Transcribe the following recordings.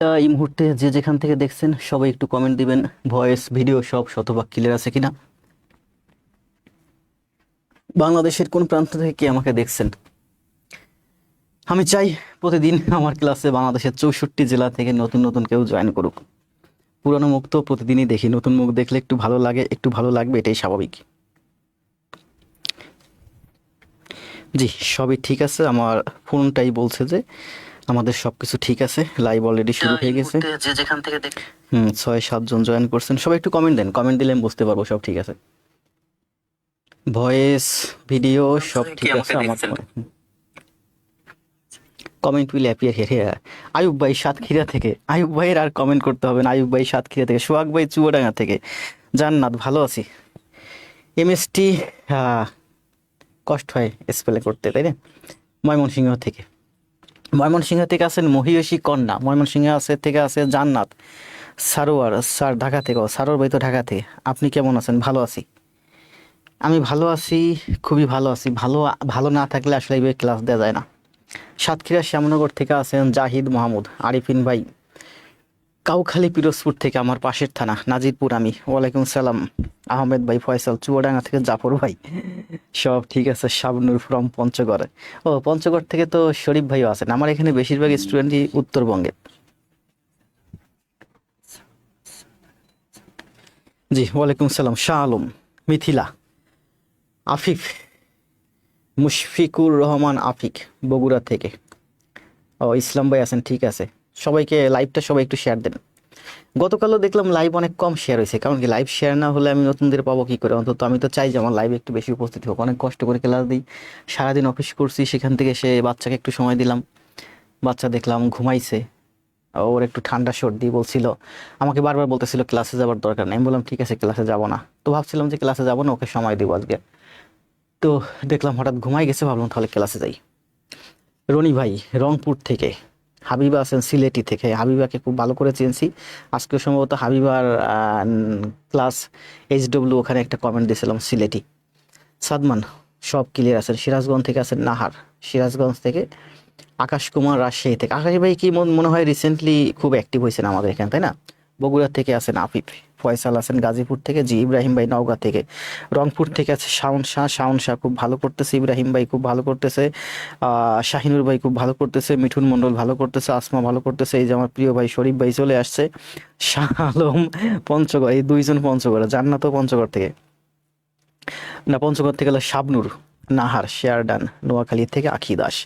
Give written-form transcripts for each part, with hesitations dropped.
এই মুহূর্তে যে যেখান থেকে দেখছেন সবাই একটু কমেন্ট দিবেন, ভয়েস ভিডিও সব শতভাগ ক্লিয়ার আছে কিনা। বাংলাদেশের কোন প্রান্ত থেকে কে আমাকে দেখছেন? আমি চাই প্রতিদিন আমার ক্লাসে বাংলাদেশের 64 জেলা থেকে নতুন নতুন কেউ জয়েন করুক। পুরানো মুখ তো প্রতিদিনই দেখি, নতুন মুখ দেখলে একটু ভালো লাগে, একটু ভালো লাগবে, এটাই স্বাভাবিক। জি, সবই ঠিক আছে। আমার ফোনটাই বলছে যে আমাদের সবকিছু ঠিক আছে, লাইভ অলরেডি শুরু হয়ে গেছে। যে যেখান থেকে 6-7 জন জয়েন করছেন, সবাই একটু কমেন্ট দেন, কমেন্ট দিলে আমি বুঝতে পারবো সব ঠিক আছে। ভয়েস ভিডিও সব ঠিক আছে আমার। Comment will appear here. Ayub ভাই সাতক্ষীরা থেকে, আয়ুব ভাইয়ের আর কমেন্ট করতে হবে না। আয়ুব ভাই সাতক্ষীরা থেকে, সোহাগ ভাই চুয়াডাঙ্গা থেকে, জান্নাত ভালো আছি। এমএসটি কষ্ট হয় স্পেলে করতে, তাই না? ময়মনসিংহ থেকে, ময়মনসিংহ থেকে আছেন মহিষী কন্যা, ময়মনসিংহ থেকে আছে জান্নাত। সারোয়ার স্যার ঢাকা থেকে, সারোয়ার ভাই তো ঢাকা থেকে। আপনি কেমন আছেন? ভালো আছি, আমি ভালো আছি, খুবই ভালো আছি। ভালো ভালো না থাকলে আসলে এইভাবে ক্লাস দেওয়া যায় না। সাতক্ষীরা শ্যামনগর থেকে আছেন জাহিদ মাহমুদ, আরিফিন ভাই। কাউখালী পিরোজপুর থেকে, আমার পাশের থানা নাজিরপুর আমি। ওয়ালাইকুম সালাম। আহমেদ ভাই, ফয়সাল চুয়াডাঙ্গা থেকে, জাফর ভাই সব ঠিক আছে। শাবনুর ফ্রম পঞ্চগড়। ও, পঞ্চগড় থেকে তো শরীফ ভাইও আছেন। আমার এখানে বেশিরভাগ স্টুডেন্টই উত্তরবঙ্গের। জি, ওয়ালাইকুম সালাম। শাহ আলম, মিথিলা, আফিফ, মুশফিকুর রহমান আফিক বগুড়া থেকে। ও, ইসলাম ভাই আছেন, ঠিক আছে। সবাইকে লাইভটা সবাই একটু শেয়ার দেন। গতকালও দেখলাম লাইভ অনেক কম শেয়ার হয়েছে, কারণ কি লাইভ শেয়ার না হলে আমি নতুনদের পাবো কি করে? অন্তত আমি তো চাই যে আমার লাইভে একটু বেশি উপস্থিত হোক। অনেক কষ্ট করে ক্লাস দিই, সারাদিন অফিস করছি, সেখান থেকে এসে বাচ্চাকে একটু সময় দিলাম। বাচ্চা দেখলাম ঘুমাইছে, ওর একটু ঠান্ডা সর্দি, বলছিল আমাকে বারবার বলতেছিল ক্লাসে যাওয়ার দরকার নেই। আমি বললাম ঠিক আছে, ক্লাসে যাব না। তো ভাবছিলাম যে ক্লাসে যাব না, ওকে সময় দিব আজকে। তো দেখলাম হঠাৎ ঘুমাই গেছে, ভাবলাম তাহলে ক্লাসে যাই। রনি ভাই রংপুর থেকে, হাবিবা আছেন সিলেটি থেকে। হাবিবাকে খুব ভালো করে চিনছি, আজকে সম্ভবত হাবিবার ক্লাস এইচডব্লিউ ওখানে একটা কমেন্ট দিয়েছিলাম সিলেটি। সাদমান, সব ক্লিয়ার আছেন। সিরাজগঞ্জ থেকে আছেন নাহার, সিরাজগঞ্জ থেকে। আকাশ কুমার রাজশাহী থেকে। আকাশ ভাই কি মনে হয় রিসেন্টলি খুব অ্যাক্টিভ হয়েছেন আমাদের এখানে, তাই না? বগুড়া থেকে আছেন আফিফ। ফয়সাল আছেন গাজীপুর থেকে। জি, ইব্রাহিম ভাই নওগাঁ থেকে। রংপুর থেকে আছে শাওন শাহ, শাওন শাহ খুব ভালো করতেছে। ইব্রাহিম ভাই খুব ভালো করতেছে। শাহিনুর ভাই খুব ভালো করতেছে। মিঠুন মণ্ডল ভালো করতেছে। আসমা ভালো করতেছে। এই যে আমার প্রিয় ভাই শরীফ ভাই চলে আসছে। শাহ আলম পঞ্চগড়, এই দুইজন পঞ্চগড়। জান্নাতও পঞ্চগড় থেকে, না পঞ্চগড় থেকে হলো শাবনুর। নাহার শেয়ারডান নোয়াখালী থেকে। আখি দাস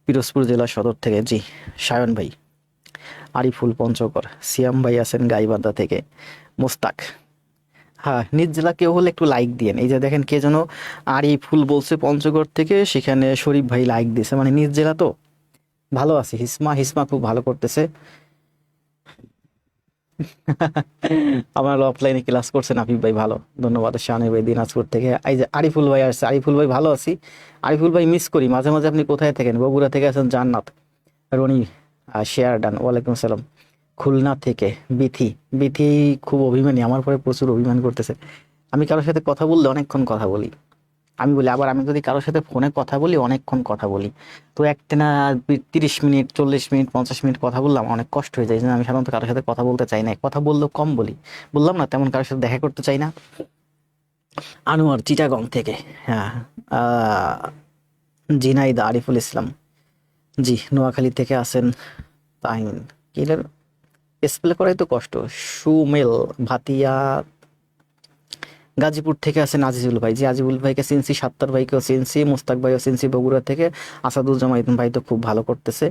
পিরোজপুর জেলা সদর থেকে। জি, সায়ন ভাই। আরিফুল পঞ্চগড়। সিয়াম ভাই আছেন গাইবান্ধা থেকে। মোস্তাক, হ্যাঁ নিজ জেলা কেউ হলে একটু লাইক দিয়েন। এই যে দেখেন কে যেন আরিফুল বলছে পঞ্চগড় থেকে, সেখানে শরীফ ভাই লাইক দিয়েছে, মানে নিজ জেলা তো। ভালো আছি। হিসমা, হিসমা খুব ভালো করতেছে। আমার অফলাইনে ক্লাস করছেন আফিফ ভাই, ভালো, ধন্যবাদ। শাহানি ভাই দিনাজপুর থেকে। এই যে আরিফুল ভাই আসছে। আরিফুল ভাই ভালো আছি। আরিফুল ভাই মিস করি মাঝে মাঝে। আপনি কোথায় থাকেন? বগুড়া থেকে আছেন জান্নাত। রনি শেয়ার ডান, ওয়ালাইকুম সালাম। খুলনা থেকে বিথি। বিথি খুব অভিমানী, আমার পরে প্রচুর অভিমান করতেছে। আমি কারোর সাথে কথা বললে অনেকক্ষণ কথা বলি। আমি বলি আবার, আমি যদি কারোর সাথে ফোনে কথা বলি অনেকক্ষণ কথা বলি। তো একটানা 30 মিনিট, 40 মিনিট, 50 মিনিট কথা বললাম, অনেক কষ্ট হয়ে যায়। এই জন্য আমি সাধারণত কারোর সাথে কথা বলতে চাই না। কথা বললেও কম বলি। বললাম না, তেমন কারোর সাথে দেখা করতে চাই না। আনোয়ার চিটাগং থেকে। হ্যাঁ, আহ, জিনাইদা আরিফুল ইসলাম। জি, নোয়াখালী থেকে আছেন তাহিন। কি স্পেল করাই তো কষ্ট। সুমেল ভাতিয়া। গাজীপুর থেকে আছেন আজিজুল ভাই। জি, আজিজুল ভাইকে চিনছি, সাত্তার ভাইকেও চিনছি, মুস্তাক ভাইও চিনছি বগুড়া থেকে। আসাদুজ্জামান ভাই তো খুব ভালো করতেছে।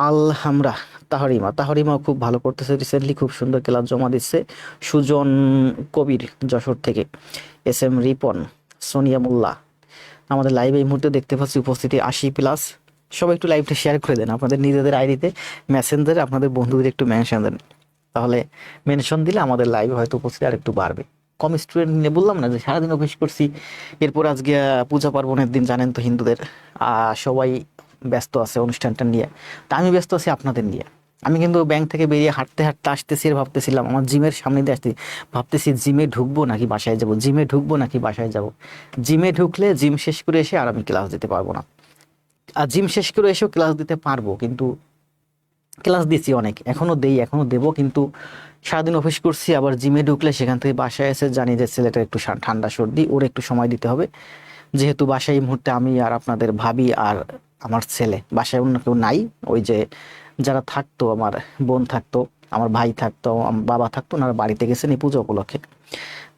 আল হামরা তাহরিমা, তাহরিমাও খুব ভালো করতেছে, রিসেন্টলি খুব সুন্দর ক্লাস জমা দিচ্ছে। সুজন কবির যশোর থেকে। এস এম রিপন, সোনিয়া মোল্লা। আমাদের লাইভ এই মুহূর্তে দেখতে পাচ্ছি উপস্থিতি 80+। সবাই একটু লাইভটা শেয়ার করে দেন আপনাদের নিজেদের আইডিতে, মেসেঞ্জারে আপনাদের বন্ধুদের একটু মেনশন দেন। তাহলে মেনশন দিলে আমাদের লাইভে হয়তো উপস্থিতি আর একটু বাড়বে। কম স্টুডেন্ট নিয়ে বললাম না যে সারাদিন অফিস করছি। এরপর আজকে পূজা পার্বণের দিন, জানেন তো হিন্দুদের সবাই ব্যস্ত আছে অনুষ্ঠানটা নিয়ে। তা আমি ব্যস্ত আছি আপনাদের নিয়ে। আমি কিন্তু ব্যাংক থেকে বেরিয়ে হাঁটতে হাঁটতে আসতেছি আর ভাবতেছিলাম, আমার জিমের সামনে দিয়ে আসতে ভাবতেছি জিমে ঢুকবো নাকি বাসায় যাব, জিমে ঢুকবো নাকি বাসায় যাব। জিমে ঢুকলে জিম শেষ করে এসে আর আমি ক্লাস দিতে পারবো না। আর জিম শেষ করে এসেও ক্লাস দিতে পারবো, কিন্তু ক্লাস দিছি অনেক, এখনো দেই, এখনো দেবো, কিন্তু সারাদিন অফিস করছি, আবার জিমে ঢুকলে সেখান থেকে বাসায় এসে জানি যে ছেলেটার একটু ঠান্ডা সর্দি, ওর একটু সময় দিতে হবে। যেহেতু বাসায় এই মুহূর্তে আমি আর আপনাদের ভাবি আর আমার ছেলে, বাসায় অন্য কেউ নাই। ওই যে যারা থাকতো, আমার বোন থাকতো, আমার ভাই থাকতো, আমার বাবা থাকতো, ওনারা বাড়িতে গেছেন এই পুজো উপলক্ষে।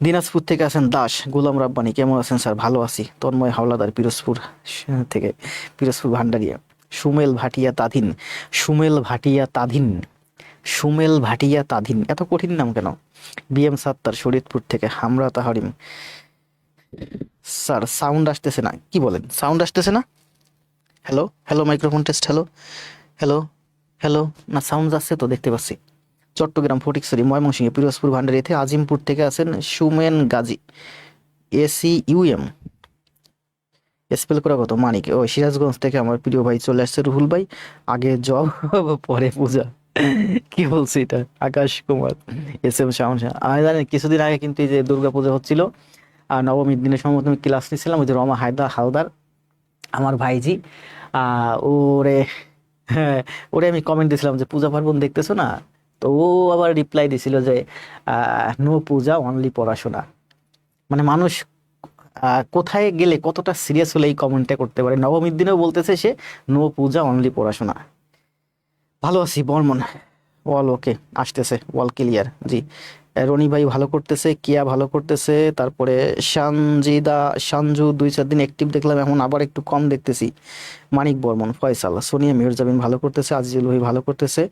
দিনাজপুর থেকে আছেন দাস গোলাম রাব্বানি, কেমন আছেন স্যার? ভালো আছি। তন্ময় হাওলাদার পিরোজপুর থেকে, পিরোজপুর ভান্ডারিয়া। সুমেল ভাটিয়া তাধিন, সুমেল ভাটিয়া তাধিন, সুমেল ভাটিয়া তাধিন, এত কঠিন নাম কেন? বিএম সাত্তার শরীয়তপুর থেকে, হামরা তাহারিম। স্যার সাউন্ড আসতেছে না, কি বলেন? সাউন্ড আসতেছে না? Hello hello, microphone test, hello hello hello, না সাউন্ড আসছে তো, দেখতে পাচ্ছি। চট্টগ্রাম ফটিকছড়ি ময়মনসিংহ পিরোজপুর ভান্ডারিতে আজিমপুর থেকে আছেন সুমেন গাজী, ACUM স্পেল করা কত? মানিক। ও সিরাজগঞ্জ থেকে আমার প্রিয় ভাই চলে আসছে, রুহুল ভাই। আগে জব পরে পূজা, কি বলছি এটা? আকাশ কুমার, SM শাওন শাহ। আমি জানি কিছুদিন আগে কিন্তু এই যে দুর্গা পূজা হচ্ছিল, আর নবমীর দিনে সম্ভবত আমি ক্লাস নিয়েছিলাম, ওই যে রমা হালদার আমার ভাইজি, ওরে, হ্যাঁ, ওরে আমি কমেন্ট দিয়েছিলাম যে পূজা পার্বণ দেখতেছো না, তো ও আবার রিপ্লাই দিছিল যে নো পূজা অনলি পড়াশোনা। মানে মানুষ কোথায় গেলে কতটা সিরিয়াস হলে এই কমেন্টটা করতে পারে? নবমীর দিনেও বলতেছে সে নো পূজা অনলি পড়াশোনা। ভালো আছি বর্মন, ওয়াল ওকে আসতেছে, ওয়াল ক্লিয়ার। জি, রনি ভাই ভালো করতেছে, কিয়া ভালো করতেছে, তারপরে সঞ্জু 2-4 দিন অ্যাক্টিভ দেখলাম, এখন আবার একটু কম দেখতেছি। মানিক বর্মন, ফয়সাল, সোনিয়া মির্জাবিন ভালো করতেছে, আজিজুল ভাই ভালো করতেছে।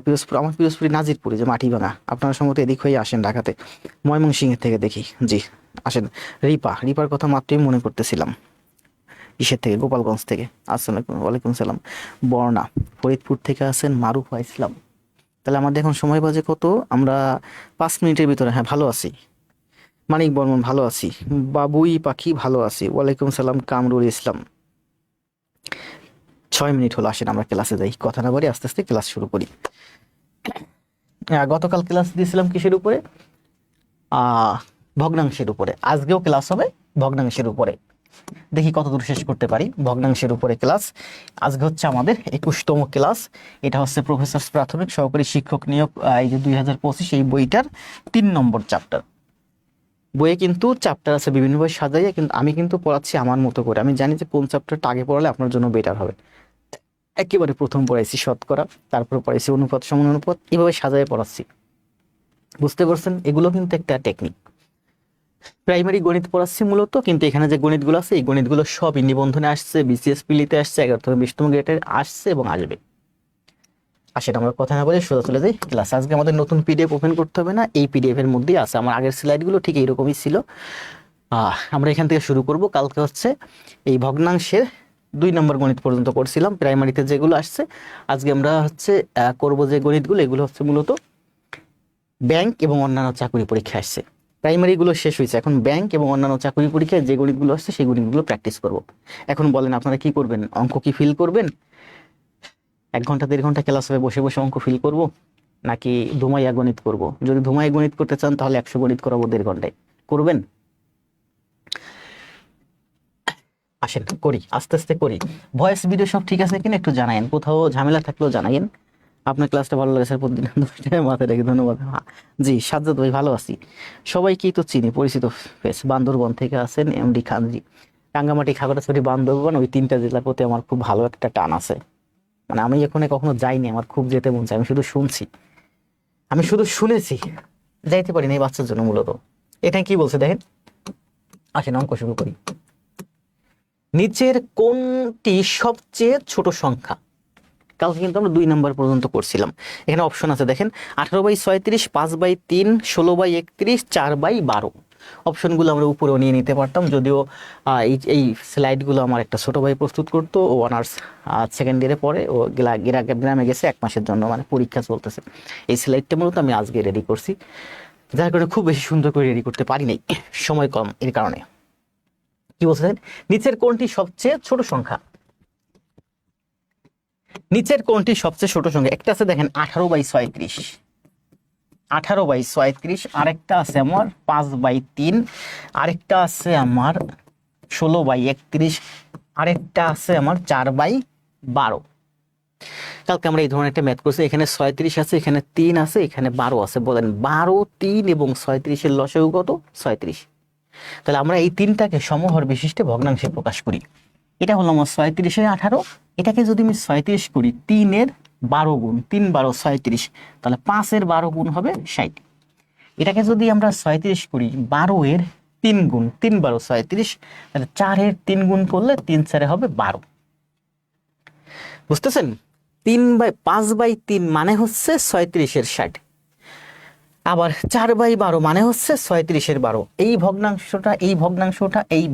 পিরোজপুর, আমার পিরোজপুরি নাজিরপুরে, যে মাটি ভাঙা, আপনারা সম্ভবত এদিক হয়ে আসেন ঢাকাতে। ময়মনসিংহের থেকে দেখি, জি আসেন। রিপার কথা মাত্রই মনে করতেছিলাম, ইসের থেকে, গোপালগঞ্জ থেকে। আসসালাম, ওয়ালাইকুম সালাম। বর্ণা ফরিদপুর থেকে আছেন মারুফা ইসলাম। তাহলে আমাদের এখন সময় বাজে কত? আমরা 5 মিনিটের ভিতরে, হ্যাঁ ভালো আছি। মানিক বর্মন ভালো আছি, বাবুই পাখি ভালো আছি, ওয়ালাইকুম সালাম। কামরুল ইসলাম, 6 মিনিট হলো, আসেন আমরা ক্লাসে যাই, কথা না বলি, আস্তে আস্তে ক্লাস শুরু করি। গতকাল ক্লাস দিয়েছিলাম কিসের উপরে? ভগ্নাংশের উপরে। আজকেও ক্লাস হবে ভগ্নাংশের উপরে, দেখি কত দূর শেষ করতে পারি ভগ্নাংশের উপরে ক্লাস। আজকে হচ্ছে আমাদের 21তম ক্লাস। এটা হচ্ছে প্রফেসর প্রাথমিক সহকারী শিক্ষক নিয়োগ, এই যে 2025, এই বইটার 3 নম্বর চ্যাপ্টার। বইয়ে কিন্তু চ্যাপ্টার আছে বিভিন্নভাবে সাজাইয়া, কিন্তু আমি কিন্তু পড়াচ্ছি আমার মতো করে। আমি জানি যে কোন চ্যাপ্টারটা আগে পড়ালে আপনার জন্য বেটার হবে। একেবারে প্রথম পড়াইছি শতকরা, তারপর পড়াইছি অনুপাত সমানুপাত, এভাবে সাজাইয়ে পড়াচ্ছি। বুঝতে পারছেন? এগুলো কিন্তু একটা টেকনিক। প্রাইমারি গণিত পড়াচ্ছি মূলত, কিন্তু এখানে যে গণিতগুলো আছে এই গণিতগুলো সবই নিবন্ধনে আসছে, BCS পিলিতে আসছে, 11 থেকে 20তম গ্রেডের আসছে এবং আসবে। আসেন আমরা কথা না বলে সোজা চলে যাই ক্লাস। আজকে আমাদের নতুন PDF ওপেন করতে হবে না, এই PDF এর মধ্যেই আছে। আমার আগের স্লাইডগুলো ঠিক এইরকমই ছিল। আমরা এখান থেকে শুরু করব। কালকে হচ্ছে এই ভগ্নাংশের 2 নম্বর গণিত পর্যন্ত করছিলাম প্রাইমারিতে যেগুলো আসছে। আজকে আমরা হচ্ছে করব যে গণিতগুলো, এগুলো হচ্ছে মূলত ব্যাংক এবং অন্যান্য চাকরি পরীক্ষা আসছে। প্রাইমারিগুলো শেষ হয়েছে, এখন ব্যাংক এবং অন্যান্য চাকরি পরীক্ষায় যে গণিতগুলো আসছে সেই গণিতগুলো প্র্যাকটিস করব। এখন বলেন আপনারা কি করবেন? অঙ্ক কি ফিল করবেন? 1 ঘন্টা 1.5 ঘন্টা ক্লাস হবে, বসে বসে অঙ্ক ফিল করব, নাকি ধুমাইয়া গণিত করব? যদি ধুমাইয়া গণিত করতে চান তাহলে 100 গণিত করাবো 1.5 ঘন্টায়, করবেন? আসেন করি, আস্তে আস্তে করি। ভয়েস ভিডিও সব ঠিক আছে কিনা একটু জানাইন, কোথাও ঝামেলা থাকলেও জানাইন। আপনার ক্লাসটা ভালো লাগে স্যার, প্রতিদিন মাথায় রেখে, ধন্যবাদ। জি সাজ্জাদ ভাই ভালো আছি। সবাইকেই তো চিনি, পরিচিত ফেস। বান্দরবন থেকে আছেন MD খানজি। রাঙ্গামাটি, খাগড়াছড়ি, বান্দরবন, ওই 3টা জেলার প্রতি আমার খুব ভালো একটা টান আছে। মানে আমি এখানে কখনো যাইনি, আমার খুব যেতে মন চায়। আমি শুধু শুনছি, আমি শুধু শুনেছি, যাইতে পারি না এই বাচ্চার জন্য মূলত। এটা কি বলছে দেখেন, আসেন অঙ্ক শুরু করি। নিচের কোনটি সবচেয়ে ছোট সংখ্যা? কালকে কিন্তু আমরা 2 নাম্বার পর্যন্ত করছিলাম। এখানে অপশন আছে দেখেন, 18/36, 5/3, 16/31, 4/12। অপশনগুলো আমরা উপরেও নিয়ে নিতে পারতাম, যদিও এই স্লাইডগুলো আমার একটা ছোট ভাই প্রস্তুত করতো, ও অনার্স সেকেন্ড ইয়ারে পড়ে, ও গ্রামে গেছে 1 মাসের জন্য, মানে পরীক্ষা চলতেছে। এই স্লাইডটা মূলত আমি আজকে রেডি করছি, যার কারণে খুব বেশি সুন্দর করে রেডি করতে পারি নাই, সময় কম এর কারণে। কি বলছেন? নিচের কোনটি সবচেয়ে ছোট সংখ্যা? নিচের কোনটি সবচেয়ে ছোট সংখ্যা? একটা আছে দেখেন 18/36, 18/36, আরেকটা আছে আমার 5/3, আরেকটা আছে আমার 16/31, আরেকটা আছে আমার 4/12। কালকে আমরা এই ধরনের একটা ম্যাথ করছি, এখানে 36 আছে, এখানে 3 আছে, এখানে 12 আছে। বলেন 12, 3 এবং 36-এর লসাগু কত? 36। তাহলে আমরা এই তিনটাকে সমহর বিশিষ্টে ভগ্নাংশে প্রকাশ করি। এটা হলো আমার 36-এর 18। এটাকে যদি আমি 36 করি 3-এর 12 গুণ, 3 12 36, তাহলে 5-এর 12 গুণ হবে 60। এটাকে যদি আমরা 36 করি 12-এর 3 গুণ, 3 12 36, তাহলে 4-এর 3 গুণ করলে 3 4 হবে 12। বুঝতেছেন? 5/3 মানে হচ্ছে 36-এর 60। আবার 4/12 মানে হচ্ছে 36-এর 12। এই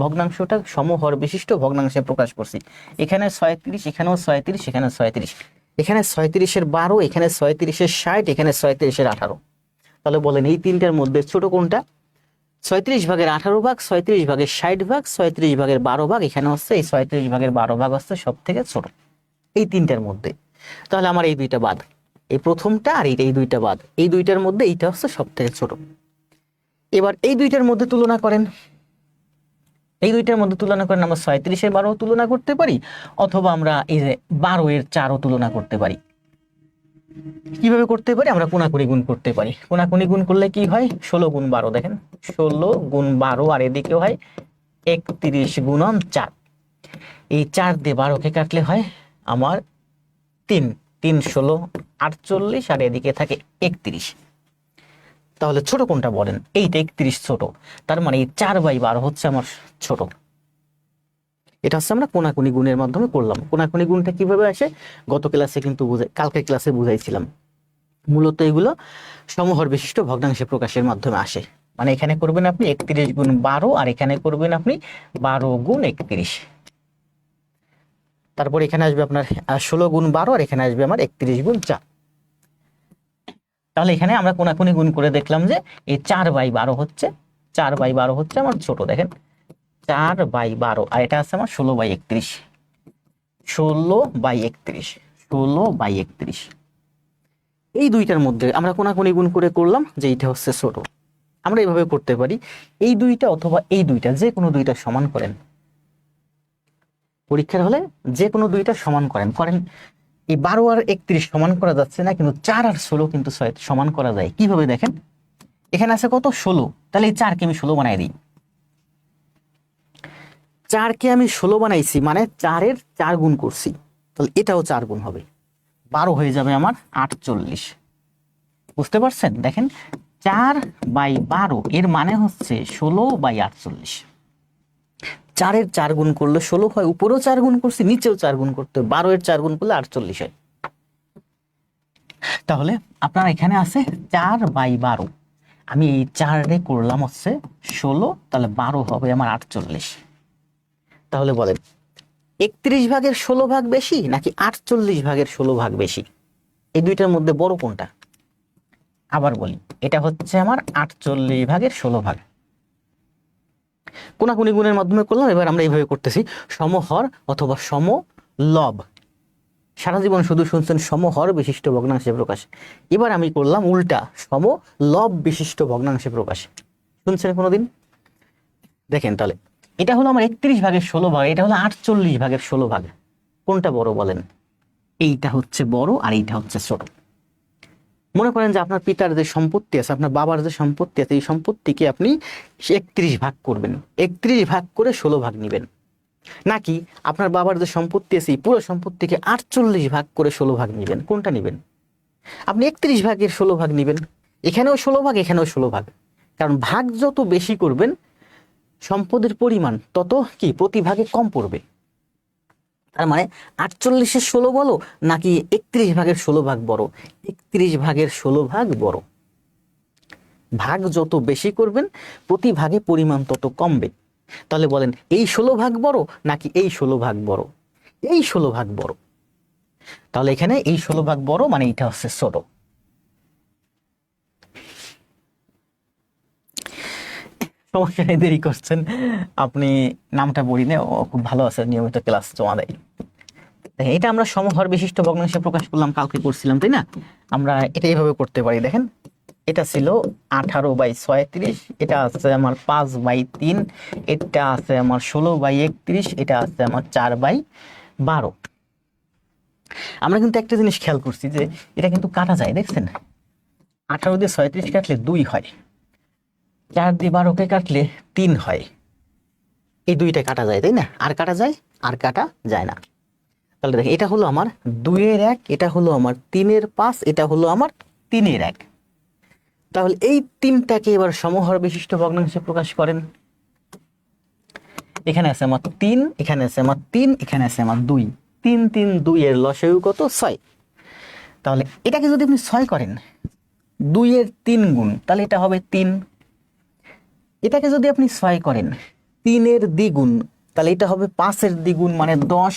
ভগ্নাংশটা সমহর বিশিষ্ট ভগ্নাংশে প্রকাশ করছি। এখানে 36, এখানেও 36, এখানে 36, এখানে 36-এর 12, এখানে 36-এর 60, এখানে 36-এর 18। তাহলে বলেন এই তিনটার মধ্যে ছোট কোনটা? 36/18 ভাগ, 36/60 ভাগ, 36/12 ভাগ। এখানে হচ্ছে এই 36/12 ভাগ হচ্ছে সব থেকে ছোট এই তিনটার মধ্যে। তাহলে আমার এই দুইটা বাদ, এই প্রথমটা আর এই দুইটা বাদ, এই দুইটার মধ্যে এইটা হচ্ছে সব থেকে ছোট। এবার এই দুইটার মধ্যে তুলনা করেন, আমরা 36-এর 12 তুলনা করতে পারি, অথবা আমরা এই যে 12-এর 4ও তুলনা করতে পারি। কিভাবে করতে পারি? আমরা কোনাকুনি গুণ করতে পারি। কোনাকুনি গুণ করলে কি হয়? 16 গুণ 12, দেখেন 16 গুণ 12, আর এদিকে হয় 31 গুণন 4। এই 4 দিয়ে 12-কে কাটলে হয় আমার 3 3 16 48, আর এদিকে থাকে 31। তাহলে ছোট কোনটা বলেন? এইটা 31 ছোট। তার মানে এই 4/12 হচ্ছে আমার ছোট। এটা হচ্ছে আমরা কোনাকুনি গুণের মাধ্যমে করলাম। কোনাকুনি গুণটা কিভাবে আসে গত ক্লাসে কিন্তু কালকের ক্লাসে বুঝাইছিলাম। মূলত এগুলো সমহর বিশিষ্ট ভগ্নাংশে প্রকাশের মাধ্যমে আসে। মানে এখানে করবেন আপনি 31 গুণ 12, আর এখানে করবেন আপনি 12 গুণ 31। তারপর এখানে আসবে আপনার 16 গুণ 12, আর এখানে আসবে আমার 31 গুণ 4। তাহলে এখানে আমরা কোনাকুনি গুণ করে দেখলাম যে এই 4/12 হচ্ছে আমার ছোট। দেখেন 4/12, আর এটা আছে আমার 16/31, 16/31। এই দুইটার মধ্যে আমরা কোনাকুনি গুণ করে করলাম যে এইটা হচ্ছে ছোট। আমরা এইভাবে করতে পারি, এই দুইটা অথবা এই দুইটা, যে কোনো দুইটা সমান করেন। পরীক্ষার হলে যে কোনো দুইটা সমান করেন। এই 12 আর 31 সমান করা যাচ্ছে না, কিন্তু 4 আর 16 কিন্তু সমান করা যায়। কিভাবে দেখেন? এখানে আছে কত? 16। তাহলে এই 4-কে আমি 16 বানাই দিই। 4-কে আমি 16 বানাইছি মানে 4-এর 4 গুণ করছি, তাহলে এটাও 4 গুণ হবে, 12 হয়ে যাবে আমার 48। বুঝতে পারছেন? দেখেন 4/12 এর মানে হচ্ছে 16/48। 4-এর 4 গুণ করলে 16 হয়, উপরেও 4 গুণ করছি, নিচেও 4 গুণ করতে হয়, 12-এর 4 গুণ করলে 48 হয়। তাহলে আপনার এখানে আছে 4/12, আমি এই 4-এ করলাম হচ্ছে 16, তাহলে 12 হবে আমার 48। তাহলে বলেন 31/16 বেশি নাকি 48/16 বেশি? এই দুইটার মধ্যে বড় কোনটা? আবার বলি, এটা হচ্ছে আমার 48/16। কোনাকুনি গুণের মাধ্যমে করলাম। এবার আমরা এইভাবে করতেছি, সমহর অথবা সমলব। সারা জীবন শুধু শুনছেন সমহর বিশিষ্ট ভগ্নাংশে প্রকাশ। এবার আমি করলাম উল্টা, সমলব বিশিষ্ট ভগ্নাংশে প্রকাশ। শুনছেন কোনোদিন? দেখেন তাহলে এটা হলো আমার 31/16, এটা হলো 48/16। কোনটা বড় বলেন? এইটা হচ্ছে বড়, আর এইটা হচ্ছে ছোট। মনে করেন যে আপনার পিতার যে সম্পত্তি আছে, আপনার বাবার যে সম্পত্তি আছে, এই সম্পত্তিকে আপনি 31 ভাগ করবেন, 31 ভাগ করে 16 ভাগ নিবেন। নাকি আপনার বাবার যে সম্পত্তি আছে এই পুরো সম্পত্তিকে 48 ভাগ করে 16 ভাগ নিবেন? কোনটা নিবেন? আপনি 31/16 ভাগ নিবেন। এখানেও 16 ভাগ, এখানেও 16 ভাগ। কারণ ভাগ যত বেশি করবেন সম্পদের পরিমাণ তত কি প্রতি ভাগে কম পড়বে। তার মানে 48-এর 16 বলো নাকি 31/16 ভাগ বড়? 31/16 ভাগ বড়। ভাগ যত বেশি করবেন প্রতি ভাগে পরিমাণ তত কমবে। তাহলে বলেন এই 16 ভাগ বড় নাকি এই 16 ভাগ বড়? এই 16 ভাগ বড়। তাহলে এখানে এই 16 ভাগ বড়, মানে এটা হচ্ছে ছোট। সমস্যা নেই, দেরি করছেন আপনি, নামটা পড়ি না, ও খুব ভালো আছে, নিয়মিত ক্লাস জমা দেয়। এটা আমরা সমহর বিশিষ্ট ভগ্নাংশে প্রকাশ করলাম, কালকে করছিলাম তাই না? আমরা এটা এইভাবে করতে পারি। দেখেন এটা ছিল 18/36, এটা আছে আমার 5/3, এটা আছে আমার 16/31, এটা আছে আমার 4/12। আমরা কিন্তু একটা জিনিস খেয়াল করছি যে এটা কিন্তু কাটা যায়, দেখছেন? 18 দিয়ে 36 কাটলে 2 হয়, 4 দিয়ে 12কে কাটলে 3 হয়। এই দুইটা কাটা যায়, তাই না? আর কাটা যায়? আর কাটা যায় না। তাহলে দেখেন, এটা হলো আমার 2-এর 1, এটা হলো আমার 3-এর 5, এটা হলো আমার 3-এর 1। তাহলে এই তিনটাকে এবার সমহর বিশিষ্ট ভগ্নাংশে প্রকাশ করেন। এখানে আছে আমার 3, এখানে আছে আমার 3, এখানে আছে আমার 2। 3 3 2 এর লসাগু কত? 6। তাহলে এটাকে যদি আপনি 6 করেন, 2 এর 3 গুণ, তাহলে এটা হবে 3। এটাকে যদি আপনি 6 করেন 3 এর দ্বিগুণ, তাহলে এটা হবে 5 এর দ্বিগুণ মানে 10।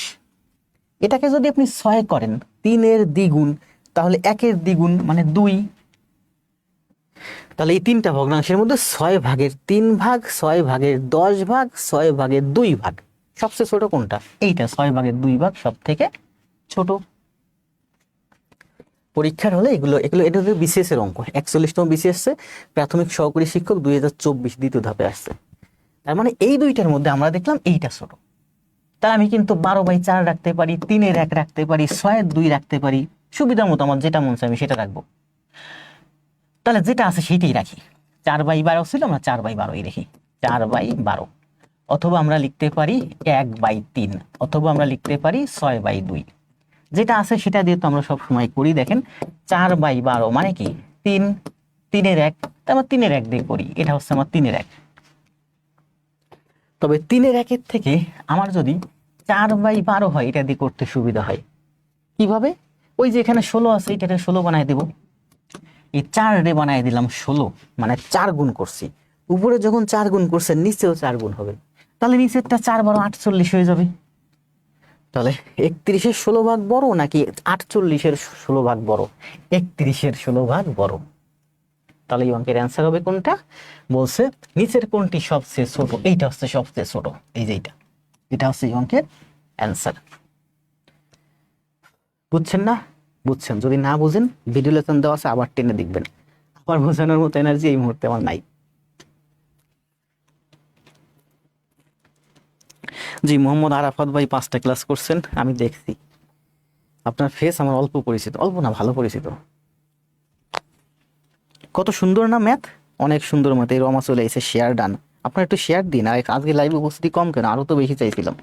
এটাকে যদি আপনি 6 করেন 3 এর দ্বিগুণ, তাহলে 1 এর দ্বিগুণ মানে 2। তাহলে এই তিনটা ভগ্নাংশের মধ্যে 6 ভাগের 3 ভাগ, 6 ভাগের 10 ভাগ, 6 ভাগের 2 ভাগ সবচেয়ে ছোট কোনটা? এইটা 6 ভাগের 2 ভাগ সব থেকে ছোট। পরীক্ষার হলে এগুলো এগুলো এটা হচ্ছে বিসিএস এর অঙ্ক। 41তম বিসিএস প্রাথমিক সহকারী শিক্ষক 2024 দ্বিতীয় ধাপে আসছে। তার মানে এই দুইটার মধ্যে আমরা দেখলাম এইটা ছোট। তাহলে আমি কিন্তু 12/4 রাখতে পারি, 3-এর 1 রাখতে পারি, 6-এর 2 রাখতে পারি, সুবিধা মতো আমার যেটা মন চায় আমি সেটা রাখবো। তাহলে যেটা আছে সেটাই রাখি। 4/12 ছিল, আমরা 4/12ই রাখি, 4/12। অথবা আমরা লিখতে পারি 1/3, অথবা আমরা লিখতে পারি 6/2। যেটা আছে সেটা দিয়ে তো আমরা সব সময় করি। দেখেন 4/12 মানে কি 3, 3-এর 1, তারপর 3-এর 1 দিয়ে করি, এটা হচ্ছে আমার 3-এর 1। তবে 3-এর 1-এর থেকে আমার যদি 4/12 হয়, এটা দিয়ে করতে সুবিধা হয়। কিভাবে? ওই যে এখানে 16 আছে, এটাকে 16 বানায় দেব। এই 4 রে বানায় দিলাম 16, মানে 4 গুণ করছি। উপরে যখন 4 গুণ করছে নিচেও 4 গুণ হবে, তাহলে নিচেরটা 4/12 48 হয়ে যাবে। তাহলে 31-এর 16 ভাগ বড় নাকি 48-এর 16 ভাগ বড়? 31-এর 16 ভাগ বড়। তাহলে এই অঙ্কের অ্যান্সার হবে কোনটা? বলছে নিচের কোনটি সবচেয়ে ছোট? এইটা হচ্ছে সবচেয়ে ছোট, এই যে এইটা, এটা হচ্ছে এই অঙ্কের অ্যান্সার। বুঝছেন না? বুঝছেন? যদি না বুঝেন ভিডিও লেসন দেওয়া আছে, আবার টেনে দেখবেন। আবার বোঝানোর মতো এনার্জি এই মুহূর্তে আমার নাই। জি, মোহাম্মদ আরাফাত ভাই 5টা ক্লাস করছেন, আমি দেখছি। আপনার ফেস আমার অল্প পরিচিত, অল্প না ভালো পরিচিত। কত সুন্দর না ম্যাথ, অনেক সুন্দর ম্যাথ। এই রমা চলে এসে শেয়ার ডান। আপনার একটু শেয়ার দিন। আর আজকে লাইভ উপস্থিতি কম কেন? আরো তো বেশি চাইছিলাম।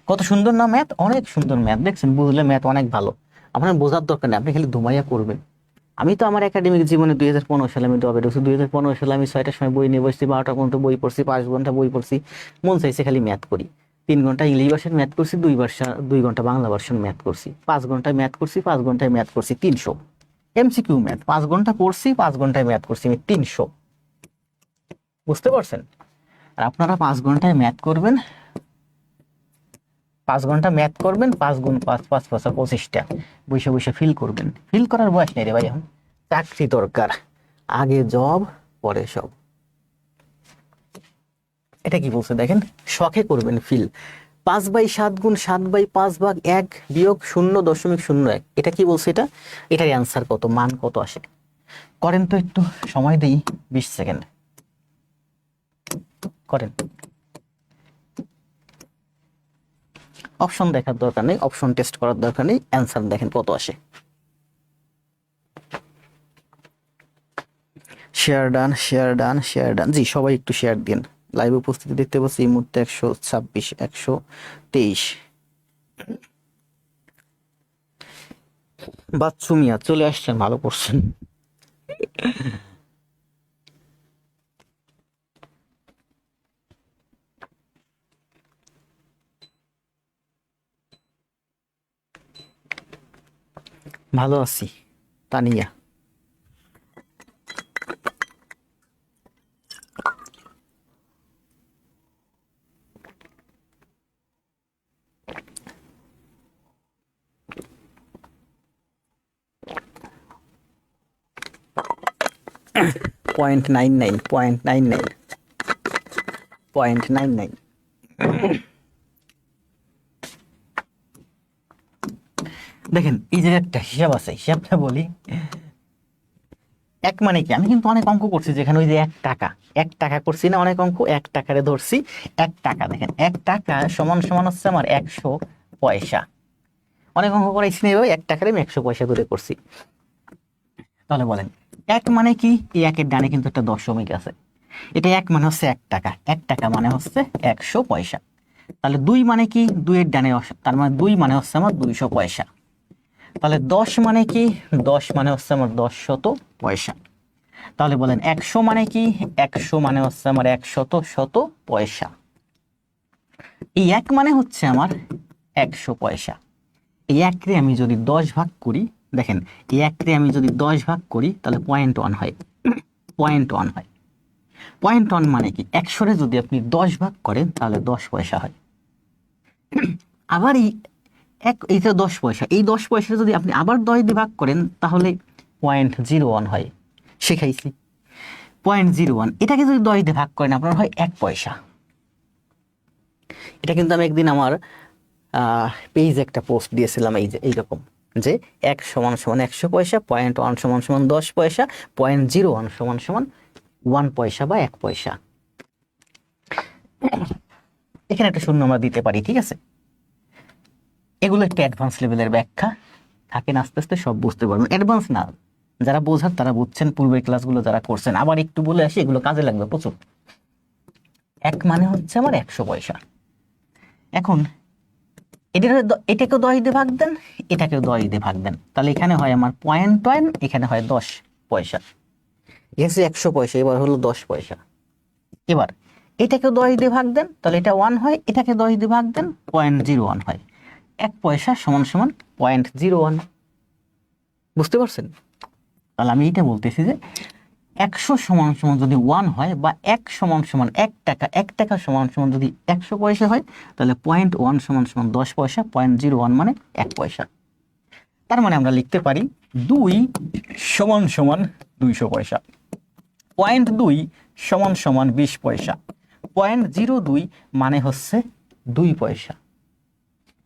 কত সুন্দর না ম্যাথ, অনেক সুন্দর ম্যাথ। দেখছেন, বুঝলে ম্যাথ অনেক ভালো। আপনার বোঝার দরকার নেই, আপনি খালি ধুমাইয়া করবেন। আমি তো আমার একাডেমিক জীবনে 2015 সালে আমি ডবে ঢুকছি। 2015 সালে আমি 6টার সময় বই নিয়ে বসছি, 12টা পর্যন্ত বই পড়ছি, 5 ঘন্টা বই পড়ছি। মন চাইছে খালি ম্যাথ করি। 3 ঘন্টা ইংলিশ ভার্সন ম্যাথ করছি, 2 ঘন্টা বাংলা ভার্সন ম্যাথ করছি, 5 ঘন্টায় ম্যাথ করছি, 5 ঘন্টায় ম্যাথ করছি 300 এমসিকিউ ম্যাথ। 5 ঘন্টা পড়ছি, 5 ঘন্টায় ম্যাথ করছি আমি 300। বুঝতে পারছেন? আর আপনারা 5 ঘন্টায় ম্যাথ করবেন, 5 ঘন্টা ম্যাথ করবেন, 5 গুণ 5 5 5 25টা বসে বসে ফিল করবেন। ফিল করার বয়স নেই রে ভাই এখন। চাকরি দরকার, আগে জব পরে সব। এটা কি বলছে দেখেন, শখে করবেন ফিল। 5/7 গুণ 7/5 ভাগ 1 বিয়োগ 0.01। এটা কি বলছে? এটার অ্যান্সার কত, মান কত আসে? করেন তো একটু, সময় দেই 20 সেকেন্ড করেন। অপশন দেখার দরকার নেই, অপশন টেস্ট করার দরকার নেই, অ্যান্সার দেখেন কত আসে। Share done, share done, share done. জি, সবাই একটু শেয়ার দিন। লাইভ উপস্থিতি দেখতে পাচ্ছি এই মুহূর্তে 126, 123। বাচ্চু মিয়া চলে আসছেন, ভালো করছেন। ভালো আছি তানিয়া। .99, .99, .99। দেখেন এই যে একটা হিসাব আছে, হিসাবটা বলি। এক মানে কি, আমি কিন্তু অনেক অঙ্ক করছি যেখানে ওই যে 1 টাকা, 1 টাকা করছি না, অনেক অঙ্ক 1 টাকারে ধরছি। 1 টাকা, দেখেন 1 টাকা সমান সমান হচ্ছে আমার 100 পয়সা। অনেক অঙ্ক করাইছি না এইভাবে, 1 টাকারে আমি 100 পয়সা ধরে করছি। তাহলে বলেন এক মানে কি, এই একের ডানে কিন্তু একটা দশমিক আছে, এটা এক মানে হচ্ছে 1 টাকা, 1 টাকা মানে হচ্ছে 100 পয়সা। তাহলে 2 মানে কি, 2 এর ডানে তার মানে 2 মানে হচ্ছে আমার 200 পয়সা। তাহলে 10 মানে কি, 10 মানে হচ্ছে আমার 10 শত পয়সা। তাহলে বলেন 100 মানে কি, 100 মানে হচ্ছে আমার 100 পয়সা। এই এক মানে হচ্ছে আমার 100 পয়সা। এই একরে আমি যদি 10 ভাগ করি, দেখেন এই একরে আমি যদি 10 ভাগ করি তাহলে 0.1 হয়, 0.1 হয়। 0.1 মানে কি, 100-রে যদি আপনি 10 ভাগ করেন তাহলে 10 পয়সা হয়। আবার এইটা 10 পয়সা, এই 10 পয়সা যদি আপনি আবার 10 দিয়ে ভাগ করেন তাহলে 0.01 হয়, শিখাইছি 0.01। এটাকে যদি 10 দিয়ে ভাগ করেন আপনার হয় 1 পয়সা। এটা কিন্তু আমি একদিন আমার পেজে একটা পোস্ট দিয়েছিলাম, এই যে এইরকম, যে 1 সমান সমান 100 পয়সা, 0.1 সমান সমান 10 পয়সা, 0.01 সমান সমান 1 পয়সা বা 1 পয়সা। এখানে একটা শূন্য আমরা দিতে পারি, ঠিক আছে। এগুলো একটা অ্যাডভান্স লেভেলের ব্যাখ্যা, থাকেন আস্তে আস্তে সব বুঝতে পারবেন। অ্যাডভান্স না, যারা বোঝার তারা বুঝছেন, পূর্বের ক্লাসগুলো যারা করছেন। আবার একটু বলে আসি, এগুলো কাজে লাগবে প্রচুর। এক মানে হচ্ছে আমার 100 পয়সা। এখন এটাকে 10 দিয়ে ভাগ দেন, এটাকেও 10 দিয়ে ভাগ দেন, তাহলে এখানে হয় আমার 0.1, এখানে হয় 10 পয়সা। এসে 100 পয়সা, এবার হলো 10 পয়সা। এবার এটাকে 10 দিয়ে ভাগ দেন, তাহলে এটা 1 হয়, এটাকে 10 দিয়ে ভাগ দেন, 0.01 হয়। 1 পয়সা সমান সমান 0.01। বুঝতে পারছেন? তাহলে আমি এটা বলতেছি যে 100 সমান সমান যদি 1 হয়, বা 1 সমান সমান 1 টাকা, 1 টাকা সমান সমান যদি 100 পয়সা হয়, তাহলে 0.1 সমান সমান 10 পয়সা, 0.01 মানে 1 পয়সা। তার মানে আমরা লিখতে পারি 2 সমান সমান 200 পয়সা, 0.2 সমান সমান 20 পয়সা, 0.02 মানে হচ্ছে 2 পয়সা।